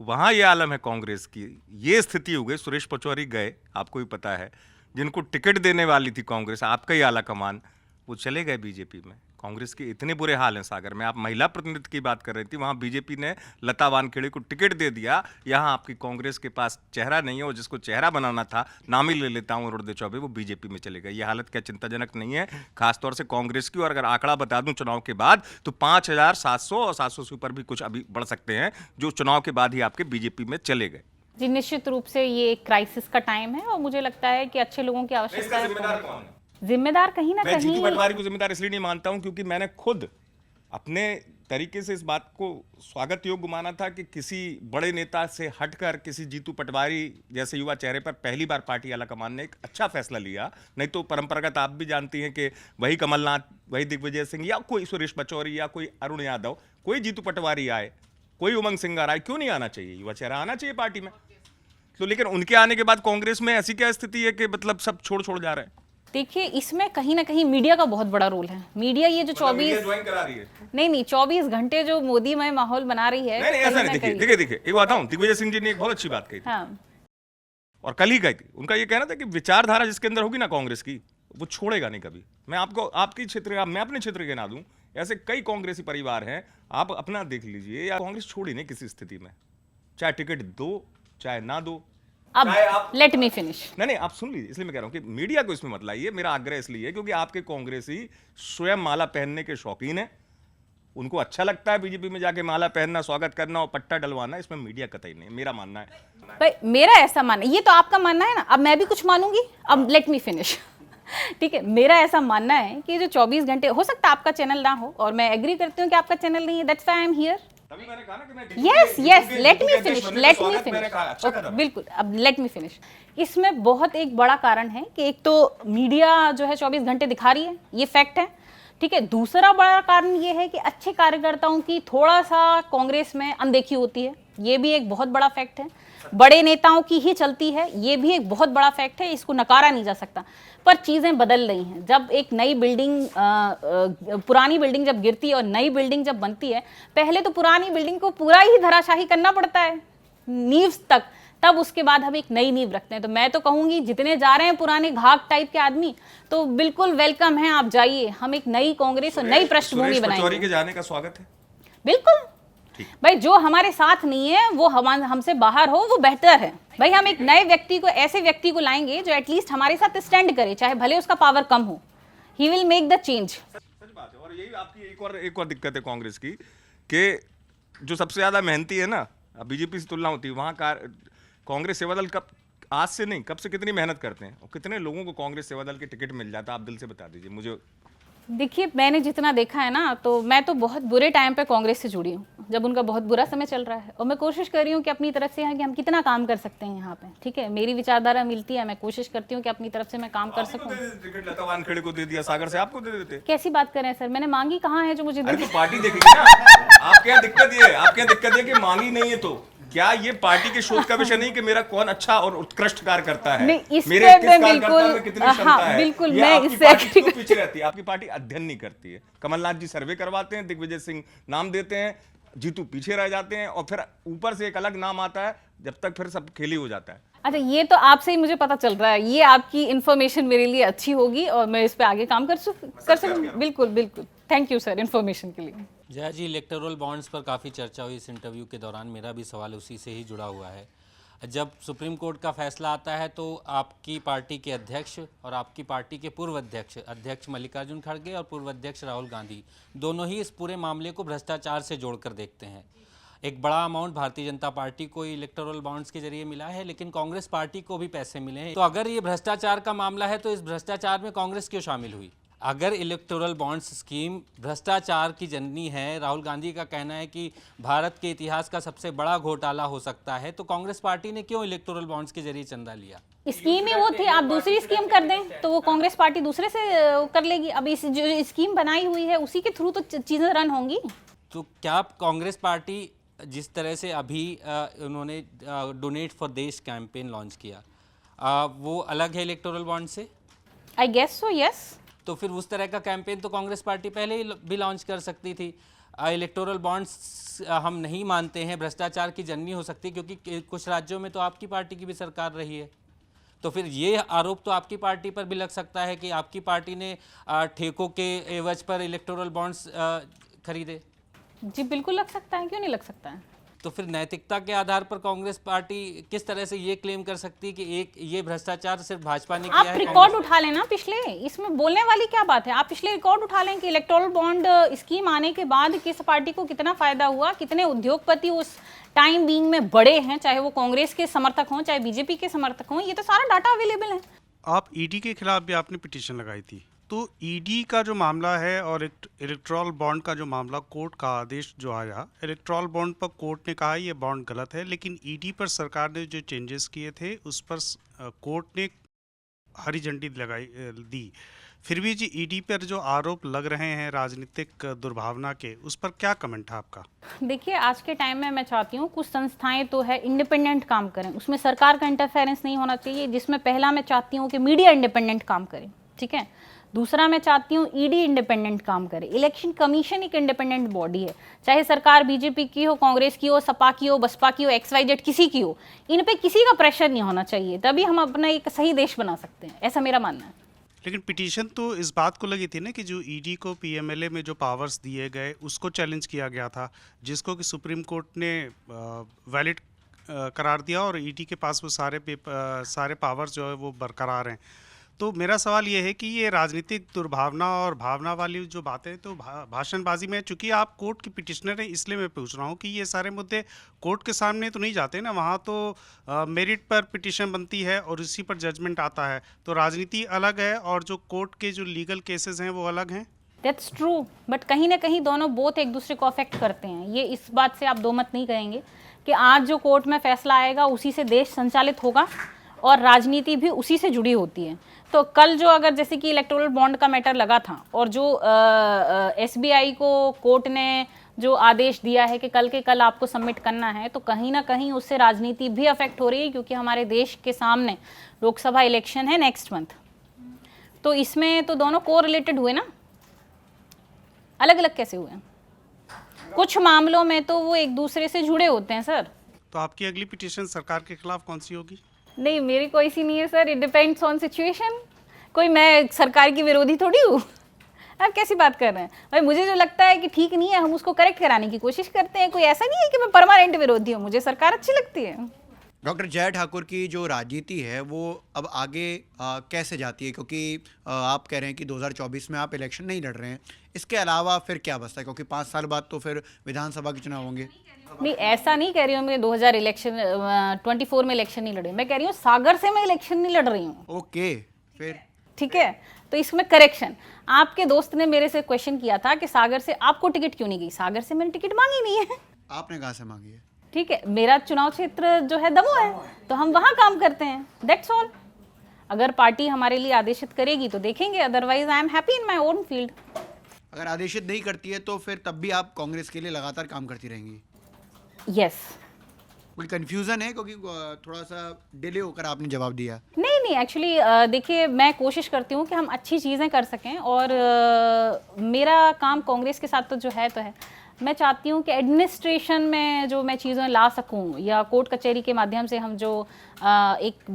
वहाँ ये आलम है कांग्रेस की। ये स्थिति हो गई, सुरेश पचौरी गए, आपको भी पता है, जिनको टिकट देने वाली थी कांग्रेस, आपका ही आला कमान, वो चले गए बीजेपी में। कांग्रेस के इतने बुरे हाल हैं सागर में। आप महिला प्रतिनिधित्व की बात कर रही थी, वहाँ बीजेपी ने लता वानखेड़े को टिकट दे दिया। यहाँ आपकी कांग्रेस के पास चेहरा नहीं है, और जिसको चेहरा बनाना था, नाम ही ले लेता हूँ, अरुण चौबे, वो बीजेपी में चले गए। ये हालत क्या चिंताजनक नहीं है, खासतौर से कांग्रेस की? और अगर आंकड़ा बता दूं चुनाव के बाद, तो 5700 और 700 से ऊपर भी कुछ अभी बढ़ सकते हैं, जो चुनाव के बाद ही आपके बीजेपी में चले गए। जी, निश्चित रूप से ये एक क्राइसिस का टाइम है और मुझे लगता है कि अच्छे लोगों की आवश्यकता है। जिम्मेदार कहीं ना मैं जीतू कहीं पटवारी को जिम्मेदार इसलिए नहीं मानता हूं क्योंकि मैंने खुद अपने तरीके से इस बात को स्वागत योग्य माना था कि किसी बड़े नेता से हटकर किसी जीतू पटवारी जैसे युवा चेहरे पर पहली बार पार्टी आलाकमान ने एक अच्छा फैसला लिया। नहीं तो परंपरागत आप भी जानती हैं कि वही कमलनाथ, वही दिग्विजय सिंह, या कोई सुरेश पचौरी, या कोई अरुण यादव, कोई जीतू पटवारी आए, कोई उमंग सिंगार आए, क्यों नहीं आना चाहिए? युवा चेहरा आना चाहिए पार्टी में। तो लेकिन उनके आने के बाद कांग्रेस में ऐसी क्या स्थिति है कि मतलब सब छोड़ जा रहे हैं? देखिए, इसमें कहीं ना कहीं मीडिया का बहुत बड़ा रोल है। मीडिया ये जो 24 ज्वाइन करा रही है। नहीं 24 घंटे जो मोदीमय माहौल बना रही है। नहीं ऐसा नहीं। देखिए एक बात हूँ, दिग्विजय सिंह जी ने एक बहुत अच्छी बात कही थी, हाँ। और कल ही कही थी। उनका ये कहना था कि विचारधारा जिसके अंदर होगी ना कांग्रेस की, वो छोड़ेगा नहीं कभी। मैं आपको आपकी क्षेत्र, मैं अपने क्षेत्र के ना दूं, ऐसे कई कांग्रेसी परिवार हैं, आप अपना देख लीजिए, या कांग्रेस छोड़ी नहीं किसी स्थिति में, चाहे टिकट दो चाहे ना दो। अब लेट मी फिनिश। नहीं आप सुन लीजिए, इसलिए मैं कह रहा हूं कि मीडिया को इसमें मत लाइए। मेरा आग्रह इसलिए है क्योंकि आपके कांग्रेसी स्वयं माला पहनने के शौकीन हैं, उनको अच्छा लगता है बीजेपी में जाके माला पहनना, स्वागत करना और पट्टा डलवाना। इसमें मीडिया कतई नहीं, मेरा मानना है। भाई मेरा ऐसा मानना, ये तो आपका मानना है ना, अब मैं भी कुछ मानूंगी। अब लेट मी फिनिश। ठीक है, मेरा ऐसा मानना है कि जो 24 घंटे, हो सकता है आपका चैनल ना हो, और मैं एग्री करती हूँ कि आपका चैनल नहीं है, that's why I am here. तभी मैंने कहा ना कि मैं यस लेट मी फिनिश। बिल्कुल, अब लेट मी फिनिश। इसमें बहुत एक बड़ा कारण है कि एक तो मीडिया जो है 24 घंटे दिखा रही है, ये फैक्ट है। ठीक है, दूसरा बड़ा कारण ये है कि अच्छे कार्यकर्ताओं की थोड़ा सा कांग्रेस में अनदेखी होती है। ये भी एक बहुत बड़ा फैक्ट है। बड़े नेताओं की ही चलती है, ये भी एक बहुत बड़ा फैक्ट है, इसको नकारा नहीं जा सकता। पर चीज़ें बदल रही हैं। जब एक नई बिल्डिंग पुरानी बिल्डिंग जब गिरती है और नई बिल्डिंग जब बनती है, पहले तो पुरानी बिल्डिंग को पूरा ही धराशाही करना पड़ता है नींव तक, तब उसके बाद हम एक नई नींव रखते हैं। तो मैं तो कहूँगी जितने जा रहे हैं पुराने घाट टाइप के आदमी, तो बिल्कुल वेलकम है, आप जाइए, हम एक नई कांग्रेस और नई पृष्ठभूमि सुरेश पचौरी बनाएंगे। के जाने का स्वागत है। बिल्कुल भाई, जो हमारे साथ नहीं है वो हमसे बाहर हो, वो बेहतर है भाई। हम एक नए व्यक्ति को, ऐसे व्यक्ति को लाएंगे जो एटलीस्ट हमारे साथ स्टैंड करे, चाहे भले उसका पावर कम हो। He will make the change. सच बात है। और यही आपकी एक और दिक्कत है कांग्रेस की, कि जो सबसे ज्यादा मेहनती है ना, बीजेपी से तुलना होती है, वहां कांग्रेस सेवादल कब, आज से नहीं, कब से कितनी मेहनत करते हैं और कितने लोगों को कांग्रेस सेवादल के टिकट मिल जाता है, आप दिल से बता दीजिए मुझे। देखिए, मैंने जितना देखा है ना, तो मैं तो बहुत बुरे टाइम पे कांग्रेस से जुड़ी हूँ, जब उनका बहुत बुरा समय चल रहा है। और मैं कोशिश कर रही हूँ कि अपनी तरफ से कि हम कितना काम कर सकते हैं यहाँ पे। ठीक है, मेरी विचारधारा मिलती है, मैं कोशिश करती हूँ कि अपनी तरफ से मैं काम कर सकूँ। टिकट लता वानखेड़े को दे दिया, सागर से आपको दे देते। कैसी बात कर रहे हैं सर, मैंने मांगी कहाँ है जो मुझे अरे तो पार्टी देखेगी ना। आपके यहाँ दिक्कत ये है, आपके यहाँ दिक्कत है कि मांगी नहीं है, तो क्या ये पार्टी के शोध का विषय नहीं कि मेरा कौन अच्छा और उत्कृष्ट कार्य करता है, नहीं, इस मेरे पे किस मैं कार्यकर्ता बिल्कुल, में कितनी क्षमता हाँ, है। बिल्कुल, ये मैं आपकी इससे पार्टी agree क्यों पीछे रहती है? आपकी पार्टी अध्ययन नहीं करती है। कमलनाथ जी सर्वे करवाते हैं, दिग्विजय सिंह नाम देते हैं, जीतू पीछे रह जाते हैं, और फिर ऊपर से एक अलग नाम आता है, जब तक फिर सब खेली हो जाता है। अच्छा, ये तो आपसे ही मुझे पता चल रहा है, ये आपकी इन्फॉर्मेशन मेरे लिए अच्छी होगी और मैं इस पे आगे काम कर सकूँ। बिल्कुल बिल्कुल, थैंक यू सर इन्फॉर्मेशन के लिए। जया जी, इलेक्टोरल बॉन्ड्स पर काफ़ी चर्चा हुई इस इंटरव्यू के दौरान। मेरा भी सवाल उसी से ही जुड़ा हुआ है। जब सुप्रीम कोर्ट का फैसला आता है तो आपकी पार्टी के अध्यक्ष और आपकी पार्टी के पूर्व अध्यक्ष मल्लिकार्जुन खड़गे और पूर्व अध्यक्ष राहुल गांधी दोनों ही इस पूरे मामले को भ्रष्टाचार से जोड़कर देखते हैं। एक बड़ा अमाउंट भारतीय जनता पार्टी को इलेक्टोरल बॉन्ड्स के जरिए मिला है, लेकिन कांग्रेस पार्टी को भी पैसे मिले हैं। तो अगर ये भ्रष्टाचार का मामला है तो इस भ्रष्टाचार में कांग्रेस क्यों शामिल हुई? अगर इलेक्टोरल बॉन्ड्स स्कीम भ्रष्टाचार की जननी है, राहुल गांधी का कहना है कि भारत के इतिहास का सबसे बड़ा घोटाला हो सकता है, तो कांग्रेस पार्टी ने क्यों इलेक्टोरल बॉन्ड्स के जरिए चंदा लिया? स्कीम ही वो थी, आप दूसरी स्कीम कर दें तो वो कांग्रेस पार्टी दूसरे से कर लेगी। अब इस जो स्कीम बनाई हुई है उसी के थ्रू तो चीजें रन होंगी। तो क्या कांग्रेस पार्टी जिस तरह से अभी उन्होंने डोनेट फॉर देश कैंपेन लॉन्च किया, वो अलग है इलेक्टोरल बॉन्ड से? I guess so, yes. तो फिर उस तरह का कैंपेन तो कांग्रेस पार्टी पहले ही भी लॉन्च कर सकती थी। इलेक्टोरल बॉन्ड्स हम नहीं मानते हैं, भ्रष्टाचार की जननी हो सकती है, क्योंकि कुछ राज्यों में तो आपकी पार्टी की भी सरकार रही है। तो फिर ये आरोप तो आपकी पार्टी पर भी लग सकता है कि आपकी पार्टी ने ठेकों के एवज पर इलेक्टोरल बॉन्ड्स खरीदे। जी बिल्कुल लग सकता है, क्यों नहीं लग सकता है। तो फिर नैतिकता के आधार पर कांग्रेस पार्टी किस तरह से ये क्लेम कर सकती है कि एक ये भ्रष्टाचार सिर्फ भाजपा ने किया आप है? रिकॉर्ड उठा लेना पिछले, इसमें बोलने वाली क्या बात है। आप पिछले रिकॉर्ड उठा लें कि इलेक्टोरल बॉन्ड स्कीम आने के बाद किस पार्टी को कितना फायदा हुआ, कितने उद्योगपति उस टाइम बीइंग में बड़े हैं, चाहे वो कांग्रेस के समर्थक हों चाहे बीजेपी के समर्थक हों, ये तो सारा डाटा अवेलेबल है। आप ईडी के खिलाफ भी आपने पिटीशन लगाई थी, तो ईडी का जो मामला है और इलेक्ट्रॉल बॉन्ड का जो मामला, कोर्ट का आदेश जो आया, इलेक्ट्रॉल बॉन्ड पर कोर्ट ने कहा ये बॉन्ड गलत है, लेकिन ईडी पर सरकार ने जो चेंजेस किए थे उस पर कोर्ट ने हरी झंडी दी। फिर भी जी ईडी पर जो आरोप लग रहे हैं राजनीतिक दुर्भावना के, उस पर क्या कमेंट है आपका? देखिए, आज के टाइम में मैं चाहती हूँ कुछ संस्थाएं तो है इंडिपेंडेंट काम करें, उसमें सरकार का इंटरफेरेंस नहीं होना चाहिए। जिसमें पहला मैं चाहती हूँ कि मीडिया इंडिपेंडेंट काम करे, ठीक है। दूसरा मैं चाहती हूँ ईडी इंडिपेंडेंट काम करे। इलेक्शन कमीशन एक इंडिपेंडेंट बॉडी है, चाहे सरकार बीजेपी की हो, कांग्रेस की हो, सपा की हो, बसपा की हो, XYZ किसी की हो, इन पे किसी का प्रेशर नहीं होना चाहिए, तभी हम अपना एक सही देश बना सकते हैं, ऐसा मेरा मानना है। लेकिन पिटीशन तो इस बात को लगी थी ना कि जो ईडी को पीएमएलए में जो पावर्स दिए गए उसको चैलेंज किया गया था, जिसको कि सुप्रीम कोर्ट ने वैलिड करार दिया और ईडी के पास वो सारे पावर्स जो है वो बरकरार हैं। तो मेरा सवाल ये है कि ये राजनीतिक दुर्भावना और भावना वाली जो बातें तो भाषणबाजी में, चूंकि आप कोर्ट की पिटिशनर हैं इसलिए मैं पूछ रहा हूँ कि ये सारे मुद्दे कोर्ट के सामने तो नहीं जाते ना, वहाँ तो मेरिट पर पिटिशन बनती है और इसी पर जजमेंट आता है। तो राजनीति अलग है और जो कोर्ट के जो लीगल केसेस हैं वो अलग हैं। दैट्स ट्रू, बट कहीं ना कहीं दोनों बोथ एक दूसरे को अफेक्ट करते हैं। ये इस बात से आप दो मत नहीं कहेंगे कि आज जो कोर्ट में फैसला आएगा उसी से देश संचालित होगा और राजनीति भी उसी से जुड़ी होती है। तो कल जो अगर जैसे कि इलेक्टोरल बॉन्ड का मैटर लगा था और जो SBI को कोर्ट ने जो आदेश दिया है कि कल के कल आपको सबमिट करना है, तो कहीं ना कहीं उससे राजनीति भी अफेक्ट हो रही है, क्योंकि हमारे देश के सामने लोकसभा इलेक्शन है नेक्स्ट मंथ। तो इसमें तो दोनों को रिलेटेड हुए ना, अलग अलग कैसे हुए? कुछ मामलों में तो वो एक दूसरे से जुड़े होते हैं सर। तो आपकी अगली पिटीशन सरकार के खिलाफ कौन सी होगी? नहीं, मेरी कोई सी नहीं है sir, it depends on situation. कोई मैं सरकार की विरोधी थोड़ी हूँ। आप कैसी बात कर रहे हैं भाई? मुझे जो लगता है कि ठीक नहीं है, हम उसको करेक्ट कराने की कोशिश करते हैं। कोई ऐसा नहीं है कि मैं परमानेंट विरोधी हूँ, मुझे सरकार अच्छी लगती है। डॉक्टर जय ठाकुर की जो राजनीति है वो अब आगे कैसे जाती है, क्योंकि आप कह रहे हैं कि 2024 में आप इलेक्शन नहीं लड़ रहे हैं, इसके अलावा फिर क्या बचता है? क्योंकि 5 साल बाद तो फिर विधानसभा के चुनाव होंगे। नहीं, ऐसा नहीं कह रही हूँ मैं 2024 में इलेक्शन नहीं लड़े। मैं कह रही हूँ सागर से मैं इलेक्शन नहीं लड़ रही हूँ। ओके, फिर ठीक है, तो इसमें करेक्शन। आपके दोस्त ने मेरे से क्वेश्चन किया था कि सागर से आपको टिकट क्यों नहीं गई? सागर से मैंने टिकट मांगी नहीं है। आपने कहाँ से मांगी है? ठीक है, मेरा चुनाव क्षेत्र जो है दमोह है, तो हम वहाँ काम करते हैं, दैट्स ऑल। अगर पार्टी हमारे लिए आदेशित करेगी तो देखेंगे, otherwise I am happy in my own field. अगर आदेशित नहीं करती है तो फिर तब भी आप कांग्रेस के लिए लगातार काम करती रहेंगी? यस। कोई कंफ्यूजन है, क्योंकि थोड़ा सा डिले होकर आपने जवाब दिया। नहीं नहीं, एक्चुअली देखिए, मैं कोशिश करती हूँ कि हम अच्छी चीज़ें कर सकें, और मेरा काम कांग्रेस के साथ तो जो है तो है। मैं चाहती हूँ कि एडमिनिस्ट्रेशन में जो मैं चीज़ें ला सकूँ, या कोर्ट कचहरी के माध्यम से हम जो एक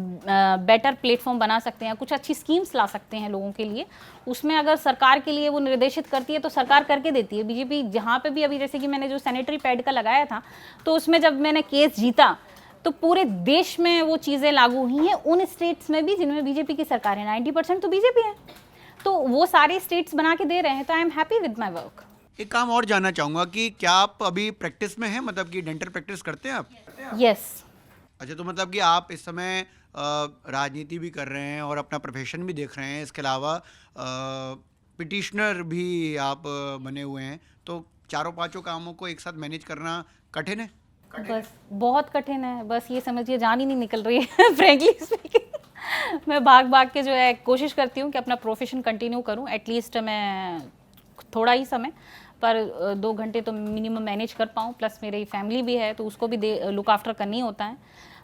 बेटर प्लेटफॉर्म बना सकते हैं, कुछ अच्छी स्कीम्स ला सकते हैं लोगों के लिए, उसमें अगर सरकार के लिए वो निर्देशित करती है तो सरकार करके देती है। बीजेपी जहाँ पे भी, अभी जैसे कि मैंने जो सैनिटरी पैड का लगाया था, तो उसमें जब मैंने केस जीता तो पूरे देश में वो चीज़ें लागू हुई हैं, उन स्टेट्स में भी जिनमें बीजेपी की सरकार है। 90% तो बीजेपी है, तो वो सारे स्टेट्स बना के दे रहे हैं, तो I am happy with my work. एक काम और जानना चाहूँगा कि क्या आप अभी प्रैक्टिस में हैं, मतलब कि डेंटल प्रैक्टिस करते हैं आप? यस। अच्छा, तो मतलब कि आप इस समय राजनीति भी कर रहे हैं और अपना प्रोफेशन भी देख रहे हैं, इसके अलावा पिटिशनर भी आप बने हुए हैं, तो चारों पांचों कामों को एक साथ मैनेज करना कठिन है? बस बहुत कठिन है, बस ये समझिए जान ही नहीं निकल रही है फ्रैंकली स्पीकिंग। मैं भाग भाग के जो है कोशिश करती हूँ कि अपना प्रोफेशन कंटिन्यू करूँ, एटलीस्ट मैं थोड़ा ही समय पर 2 घंटे तो मिनिमम मैनेज कर पाऊँ, प्लस मेरी फैमिली भी है तो उसको भी लुक आफ्टर करनी होता है।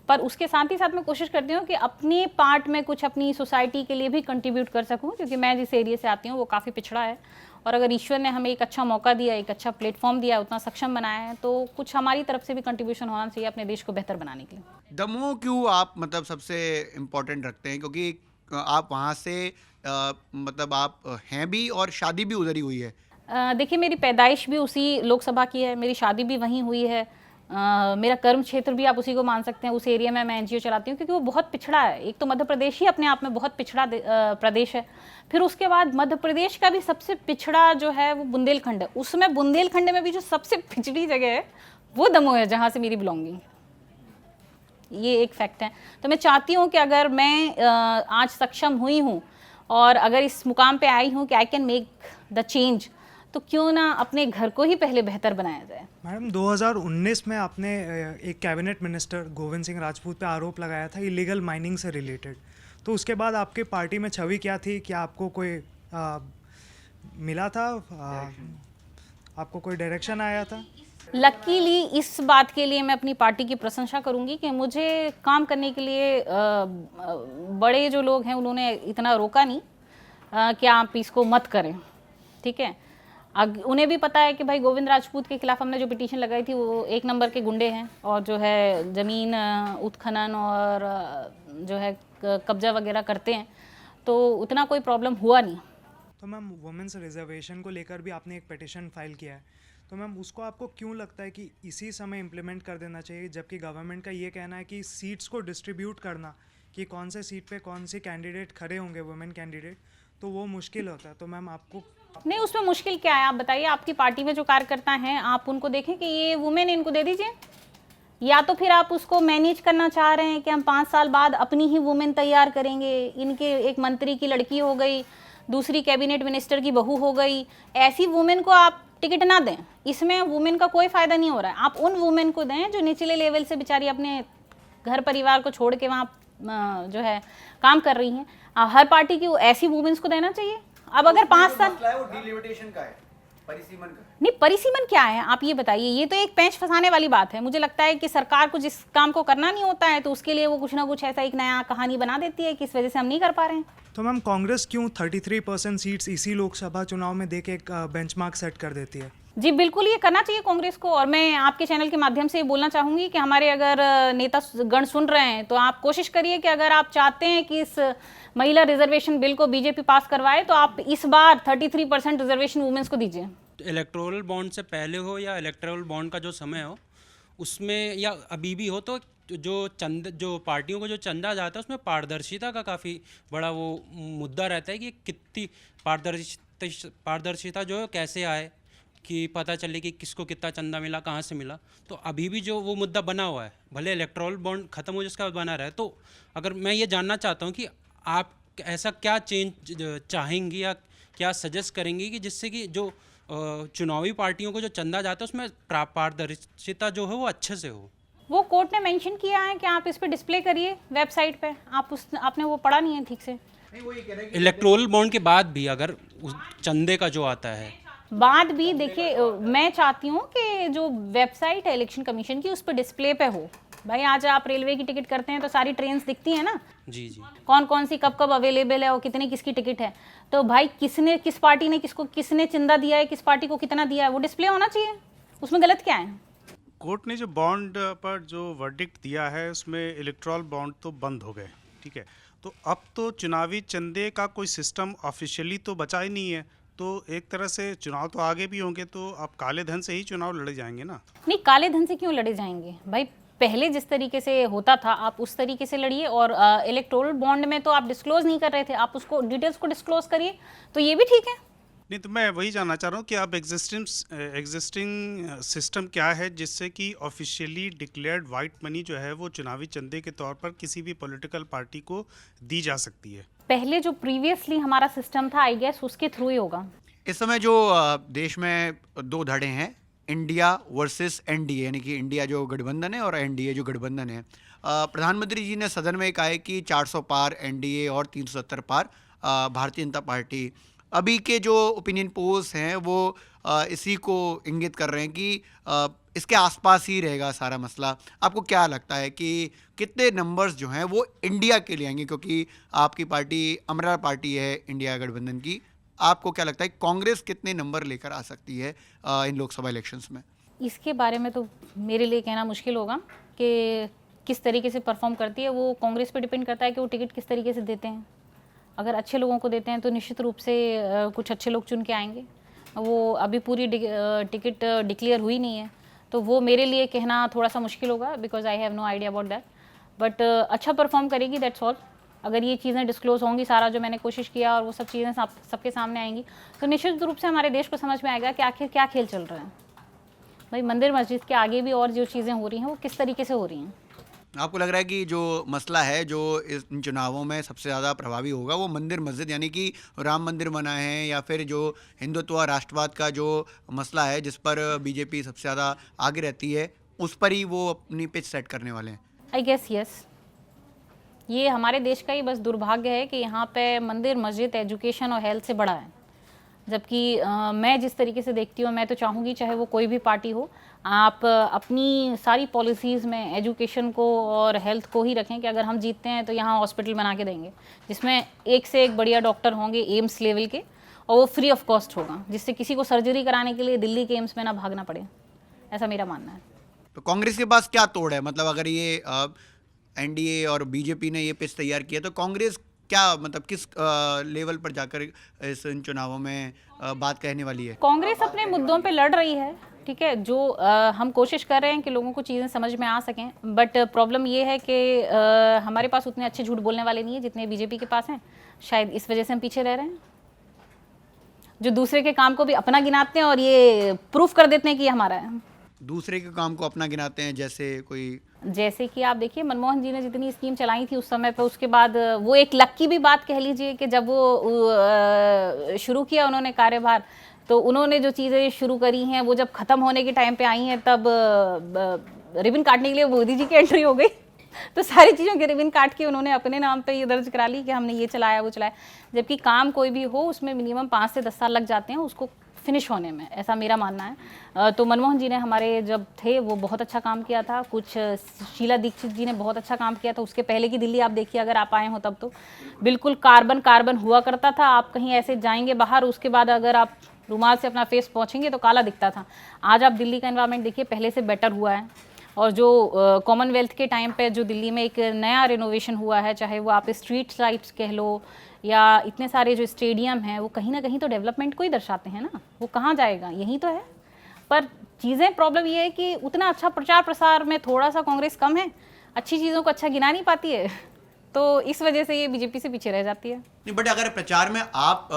पर उसके साथ ही साथ मैं कोशिश करती हूँ कि अपने पार्ट में कुछ अपनी सोसाइटी के लिए भी कंट्रीब्यूट कर सकूँ, क्योंकि मैं जिस एरिया से आती हूँ वो काफ़ी पिछड़ा है, और अगर ईश्वर ने हमें एक अच्छा मौका दिया, एक अच्छा प्लेटफॉर्म दिया, उतना सक्षम बनाया है, तो कुछ हमारी तरफ से भी कंट्रीब्यूशन होना चाहिए अपने देश को बेहतर बनाने के लिए। दमोह क्यों आप मतलब सबसे इम्पोर्टेंट रखते हैं? क्योंकि आप वहाँ से मतलब आप हैं भी और शादी भी उधर ही हुई है। देखिए, मेरी पैदाइश भी उसी लोकसभा की है, मेरी शादी भी वहीं हुई है, मेरा कर्म क्षेत्र भी आप उसी को मान सकते हैं, उस एरिया में मैं एनजीओ चलाती हूँ, क्योंकि वो बहुत पिछड़ा है। एक तो मध्य प्रदेश ही अपने आप में बहुत पिछड़ा प्रदेश है, फिर उसके बाद मध्य प्रदेश का भी सबसे पिछड़ा जो है वो बुंदेलखंड है, उसमें बुंदेलखंड में भी जो सबसे पिछड़ी जगह है वो दमोह है, जहाँ से मेरी बिलोंगिंग, ये एक फैक्ट है। तो मैं चाहती हूँ कि अगर मैं आज सक्षम हुई हूँ और अगर इस मुकाम पे आई हूँ कि I can make the change, तो क्यों ना अपने घर को ही पहले बेहतर बनाया जाए। मैडम, 2019 में आपने एक कैबिनेट मिनिस्टर गोविंद सिंह राजपूत पे आरोप लगाया था इलीगल माइनिंग से रिलेटेड, तो उसके बाद आपके पार्टी में छवि क्या थी? क्या आपको कोई मिला था, आपको कोई डायरेक्शन आया था? लकीली इस बात के लिए मैं अपनी पार्टी की प्रशंसा करूंगी कि मुझे काम करने के लिए बड़े जो लोग हैं उन्होंने इतना रोका नहीं कि आप इसको मत करें, ठीक है। उन्हें भी पता है कि भाई गोविंद राजपूत के खिलाफ हमने जो पिटीशन लगाई थी वो 1 नंबर के गुंडे हैं, और जो है ज़मीन उत्खनन और जो है कब्जा वगैरह करते हैं, तो उतना कोई प्रॉब्लम हुआ नहीं। तो मैम, वुमेन्स रिजर्वेशन को लेकर भी आपने एक पिटीशन फाइल किया है, तो मैम उसको आपको क्यों लगता है कि इसी समय इम्प्लीमेंट कर देना चाहिए, जबकि गवर्नमेंट का ये कहना है कि सीट्स को डिस्ट्रीब्यूट करना, कि कौन से सीट पे कौन से कैंडिडेट खड़े होंगे वुमेन कैंडिडेट, तो वो मुश्किल होता है। तो मैम आपको नहीं, उसमें मुश्किल क्या है आप बताइए। आपकी पार्टी में जो कार्यकर्ता हैं आप उनको देखें कि ये वुमेन इनको दे दीजिए, या तो फिर आप उसको मैनेज करना चाह रहे हैं कि हम 5 साल बाद अपनी ही वुमेन तैयार करेंगे, इनके एक मंत्री की लड़की हो गई, दूसरी कैबिनेट मिनिस्टर की बहू हो गई, ऐसी वुमेन को आप टिकट ना दें। इसमें वुमेन का कोई फ़ायदा नहीं हो रहा है। आप उन वुमेन को दें जो निचले लेवल से बेचारी अपने घर परिवार को छोड़ के वहाँ जो है काम कर रही हैं। हर पार्टी की ऐसी वुमेन्स को देना चाहिए। अब अगर 5 साल वो डिलिमिटेशन का है, नहीं, परिसीमन क्या है आप ये बताइए। ये तो एक पेंच फंसाने वाली बात है। मुझे लगता है कि सरकार को जिस काम को करना नहीं होता है तो उसके लिए वो कुछ ना कुछ ऐसा एक नया कहानी बना देती है कि इस वजह से हम नहीं कर पा रहे हैं। तो मैम कांग्रेस क्यों 33% सीट्स इसी लोकसभा चुनाव में दे के एक बेंचमार्क सेट कर देती है? जी बिल्कुल, ये करना चाहिए कांग्रेस को। और मैं आपके चैनल के माध्यम से ये बोलना चाहूँगी कि हमारे अगर नेता गण सुन रहे हैं तो आप कोशिश करिए कि अगर आप चाहते हैं कि इस महिला रिजर्वेशन बिल को बीजेपी पास करवाए तो आप इस बार 33% रिजर्वेशन वुमेन्स को दीजिए। इलेक्टोरल बॉन्ड से पहले हो या इलेक्टोरल बॉन्ड का जो समय हो उसमें या अभी भी हो तो जो पार्टियों को जो चंदा जाता है उसमें पारदर्शिता का काफ़ी बड़ा वो मुद्दा रहता है कि कितनी पारदर्शिता जो है कैसे आए कि पता चले कि किसको कितना चंदा मिला, कहाँ से मिला। तो अभी भी जो वो मुद्दा बना हुआ है, भले इलेक्टोरल बॉन्ड खत्म हो जिसका बना रहा है। तो अगर मैं ये जानना चाहता हूँ कि आप ऐसा क्या चेंज चाहेंगी या क्या सजेस्ट करेंगी कि जिससे कि जो चुनावी पार्टियों को जो चंदा जाता है उसमें पारदर्शिता जो है वो अच्छे से हो। वो कोर्ट ने मेंशन किया है कि आप इस पे डिस्प्ले करिए वेबसाइट पे। आपने वो पढ़ा नहीं है ठीक से। इलेक्टोरल बॉन्ड के बाद भी अगर उस चंदे का जो आता है बाद भी देखिए, मैं चाहती हूँ कि जो वेबसाइट है इलेक्शन कमीशन की उस पर डिस्प्ले पे हो। भाई आज आप रेलवे की टिकट करते हैं तो सारी ट्रेन्स दिखती हैं ना, जी जी, कौन कौन सी कब कब अवेलेबल है और कितनी किसकी टिकट है। तो भाई किस पार्टी ने किसने चंदा दिया है, किस पार्टी को कितना दिया है, वो डिस्प्ले होना चाहिए। उसमें गलत क्या है? कोर्ट ने जो बॉन्ड पर जो वर्डिक्ट दिया है उसमें इलेक्ट्रल बॉन्ड तो बंद हो गए, ठीक है। तो अब तो चुनावी चंदे का कोई सिस्टम ऑफिशियली तो बचा ही नहीं है। तो एक तरह से चुनाव तो आगे भी होंगे तो अब काले धन से ही चुनाव लड़े जाएंगे ना। नहीं, काले धन से क्यों लड़े जाएंगे भाई? पहले जिस तरीके से होता था आप उस तरीके से लड़िए। और इलेक्टोरल बॉन्ड में तो आप डिस्क्लोज नहीं कर रहे थे, आप उसको डिटेल्स को डिस्क्लोज करिए, तो ये भी ठीक है। नहीं, तो मैं वही जानना चाह रहा हूँ कि अब एग्जिस्टिंग सिस्टम क्या है जिससे कि ऑफिशियली डिक्लेयर्ड वाइट मनी जो है वो चुनावी चंदे के तौर पर किसी भी पॉलिटिकल पार्टी को दी जा सकती है। पहले जो प्रीवियसली हमारा सिस्टम था आई गेस उसके थ्रू ही होगा। इस समय जो देश में दो धड़े हैं, इंडिया वर्सेस एनडीए, यानी कि इंडिया जो गठबंधन है और एनडीए जो गठबंधन है। प्रधानमंत्री जी ने सदन में कहा है कि 400 पार एनडीए और 370 पार भारतीय जनता पार्टी। अभी के जो ओपिनियन पोल्स हैं वो इसी को इंगित कर रहे हैं कि इसके आसपास ही रहेगा सारा मसला। आपको क्या लगता है कि कितने नंबर्स जो हैं वो इंडिया के लिए आएंगे? क्योंकि आपकी पार्टी अमरा पार्टी है इंडिया गठबंधन की। आपको क्या लगता है कांग्रेस कितने नंबर लेकर आ सकती है इन लोकसभा इलेक्शंस में? इसके बारे में तो मेरे लिए कहना मुश्किल होगा कि किस तरीके से परफॉर्म करती है। वो कांग्रेस पे डिपेंड करता है कि वो टिकट किस तरीके से देते हैं। अगर अच्छे लोगों को देते हैं तो निश्चित रूप से कुछ अच्छे लोग चुन के आएंगे। वो अभी पूरी टिकट डिक्लेयर हुई नहीं है तो वो मेरे लिए कहना थोड़ा सा मुश्किल होगा, because I have no idea about that. But अच्छा परफॉर्म करेगी, दैट्स ऑल। अगर ये चीज़ें डिस्क्लोज होंगी, सारा जो मैंने कोशिश किया और वो सब चीज़ें सबके सामने आएंगी तो निश्चित रूप से हमारे देश को समझ में आएगा कि आखिर क्या खेल चल रहा है। भाई मंदिर मस्जिद के आगे भी और जो चीज़ें हो रही हैं वो किस तरीके से हो रही हैं। आपको लग रहा है कि जो मसला है जो इन चुनावों में सबसे ज़्यादा प्रभावी होगा वो मंदिर मस्जिद, यानी कि राम मंदिर बना है, या फिर जो हिंदुत्व राष्ट्रवाद का जो मसला है जिस पर बीजेपी सबसे ज़्यादा आगे रहती है, उस पर ही वो अपनी पिच सेट करने वाले हैं? I guess yes. ये हमारे देश का ही बस दुर्भाग्य है कि यहाँ पे मंदिर मस्जिद एजुकेशन और हेल्थ से बड़ा है। जबकि मैं जिस तरीके से देखती हूँ, मैं तो चाहूँगी चाहे वो कोई भी पार्टी हो, आप अपनी सारी पॉलिसीज़ में एजुकेशन को और हेल्थ को ही रखें कि अगर हम जीतते हैं तो यहाँ हॉस्पिटल बना के देंगे जिसमें एक से एक बढ़िया डॉक्टर होंगे एम्स लेवल के, और वो फ्री ऑफ कॉस्ट होगा जिससे किसी को सर्जरी कराने के लिए दिल्ली के एम्स में ना भागना पड़े। ऐसा मेरा मानना है। तो कांग्रेस के पास क्या तोड़ है? मतलब अगर ये एनडीए और बीजेपी ने ये पिच तैयार किया तो कांग्रेस क्या, मतलब किस लेवल पर जाकर इस इन चुनावों में बात कहने वाली है? कांग्रेस अपने मुद्दों पे लड़ रही है, ठीक है। जो हम कोशिश कर रहे हैं कि लोगों को चीज़ें समझ में आ सकें, बट प्रॉब्लम ये है कि हमारे पास उतने अच्छे झूठ बोलने वाले नहीं है जितने बीजेपी के पास हैं। शायद इस वजह से हम पीछे रह रहे हैं। जो दूसरे के काम को भी अपना गिनाते हैं और ये प्रूफ कर देते हैं कि ये हमारा है। दूसरे के काम को अपना गिनाते हैं, जैसे कि आप देखिए मनमोहन जी ने जितनी स्कीम चलाई थी उस समय पे, उसके बाद वो एक लक की भी बात कह लीजिए कि जब वो शुरू किया उन्होंने कार्यभार, तो उन्होंने जो चीज़ें शुरू करी हैं वो जब ख़त्म होने के टाइम पे आई हैं तब रिबन काटने के लिए मोदी जी की एंट्री हो गई। तो सारी चीज़ों के रिबन काट के उन्होंने अपने नाम पे ये दर्ज करा ली कि हमने ये चलाया वो चलाया। जबकि काम कोई भी हो उसमें मिनिमम 5 से 10 साल लग जाते हैं उसको फिनिश होने में, ऐसा मेरा मानना है। तो मनमोहन जी ने हमारे जब थे वो बहुत अच्छा काम किया था, कुछ शीला दीक्षित जी ने बहुत अच्छा काम किया था। उसके पहले की दिल्ली आप देखिए, अगर आप आए हो तब तो बिल्कुल कार्बन हुआ करता था। आप कहीं ऐसे जाएंगे बाहर, उसके बाद अगर आप रुमाल से अपना फेस पोंछेंगे तो काला दिखता था। आज आप दिल्ली का एनवायरनमेंट देखिए, पहले से बेटर हुआ है। और जो कॉमनवेल्थ के टाइम पे जो दिल्ली में एक नया रिनोवेशन हुआ है, चाहे वो आप स्ट्रीट लाइट्स कह लो या इतने सारे जो स्टेडियम हैं, वो कहीं ना कहीं तो डेवलपमेंट को ही दर्शाते हैं ना। वो कहाँ जाएगा, यही तो है। पर चीज़ें प्रॉब्लम ये है कि उतना अच्छा प्रचार प्रसार में थोड़ा सा कांग्रेस कम है, अच्छी चीज़ों को अच्छा गिना नहीं पाती है, तो इस वजह से ये बीजेपी से पीछे रह जाती है। नहीं, बट अगर प्रचार में आप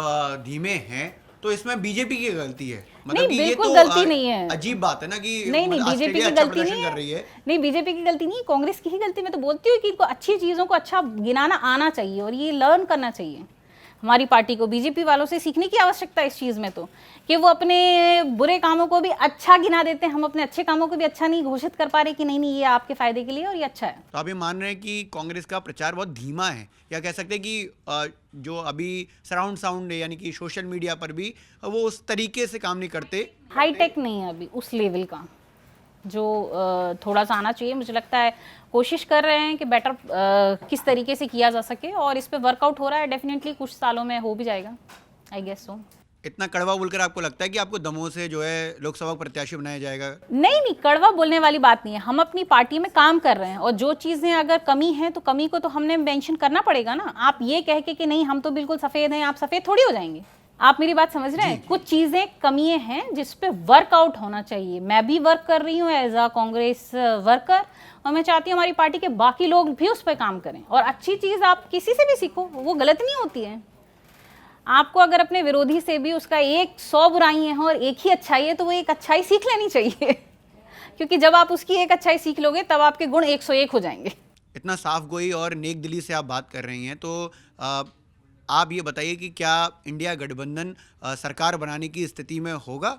धीमे हैं तो इसमें बीजेपी की गलती है। नहीं, कि ये बिल्कुल तो गलती नहीं है। अजीब बात है ना कि नहीं बीजेपी की ऑस्ट्रेलिया अच्छा गलती प्रदर्शन नहीं कर रही है। नहीं, बीजेपी की गलती नहीं है, कांग्रेस की ही गलती। मैं तो बोलती हूँ कि इनको अच्छी चीज़ों को अच्छा गिनाना आना चाहिए और ये लर्न करना चाहिए। हमारी पार्टी को बीजेपी वालों से सीखने की आवश्यकता है इस चीज़ में, तो कि वो अपने बुरे कामों को भी अच्छा गिना देते हैं, हम अपने अच्छे कामों को भी अच्छा नहीं घोषित कर पा रहे कि नहीं ये आपके फायदे के लिए और ये अच्छा है। तो आप ये मान रहे हैं कि कांग्रेस का प्रचार बहुत धीमा है, या कह सकते हैं कि जो अभी सराउंड साउंड है, यानी कि सोशल मीडिया पर भी वो उस तरीके से काम नहीं करते, हाईटेक नहीं है अभी उस लेवल का, जो थोड़ा सा आना चाहिए। मुझे लगता है कोशिश कर रहे हैं कि बेटर किस तरीके से किया जा सके, और इस पे वर्कआउट हो रहा है। डेफिनेटली कुछ सालों में हो भी जाएगा, आई गेस सो। इतना कड़वा बोलकर आपको लगता है कि आपको दमोह से जो है लोकसभा प्रत्याशी बनाया जाएगा? नहीं, कड़वा बोलने वाली बात नहीं है। हम अपनी पार्टी में काम कर रहे हैं, और जो चीज़ें अगर कमी है तो कमी को तो हमने मेंशन करना पड़ेगा ना। आप ये कह के कि नहीं हम तो बिल्कुल सफ़ेद हैं, आप सफ़ेद थोड़ी हो जाएंगे। आप मेरी बात समझ रहे हैं? कुछ चीज़ें कमियां हैं जिस पे वर्कआउट होना चाहिए। मैं भी वर्क कर रही हूँ एज अ कांग्रेस वर्कर, और मैं चाहती हूँ हमारी पार्टी के बाकी लोग भी उस पर काम करें। और अच्छी चीज़ आप किसी से भी सीखो, वो गलत नहीं होती है। आपको अगर अपने विरोधी से भी उसका 100 बुराई है और एक ही अच्छाई है, तो वो एक अच्छाई सीख लेनी चाहिए क्योंकि जब आप उसकी एक अच्छाई सीख लोगे तब आपके गुण 101 हो जाएंगे। इतना साफ गोई और नेक दिली से आप बात कर रही हैं, तो आप ये बताइए कि क्या इंडिया गठबंधन सरकार बनाने की स्थिति में होगा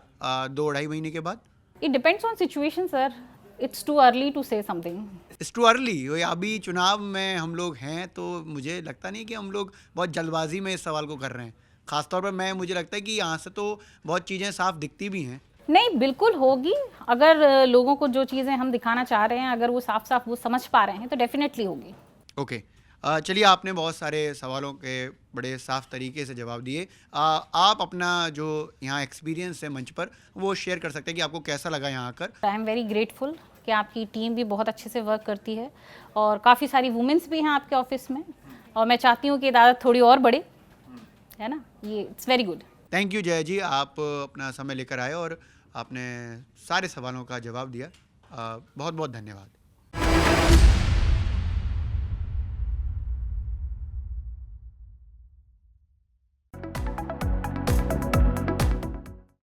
2-2.5 महीने के बाद? It depends on situation sir, it's too early to say something. It's too early. अभी चुनाव में हम लोग हैं, तो मुझे लगता नहीं कि हम लोग बहुत जल्दबाजी में इस सवाल को कर रहे हैं। खासतौर पर मुझे लगता है कि यहाँ से तो बहुत चीज़ें साफ दिखती भी हैं। नहीं, बिल्कुल होगी। अगर लोगों को जो चीज़ें हम दिखाना चाह रहे हैं, अगर वो साफ साफ वो समझ पा रहे हैं, तो डेफिनेटली होगी। ओके, चलिए, आपने बहुत सारे सवालों के बड़े साफ तरीके से जवाब दिए। आप अपना जो यहाँ एक्सपीरियंस है मंच पर, वो शेयर कर सकते हैं कि आपको कैसा लगा यहाँ आकर। आई एम वेरी ग्रेटफुल कि आपकी टीम भी बहुत अच्छे से वर्क करती है, और काफ़ी सारी वुमेंस भी हैं आपके ऑफिस में, और मैं चाहती हूँ कि तादाद थोड़ी और बढ़े, है ना। ये it's very good. Thank you जय जी, आप अपना समय लेकर आए और आपने सारे सवालों का जवाब दिया। बहुत बहुत धन्यवाद।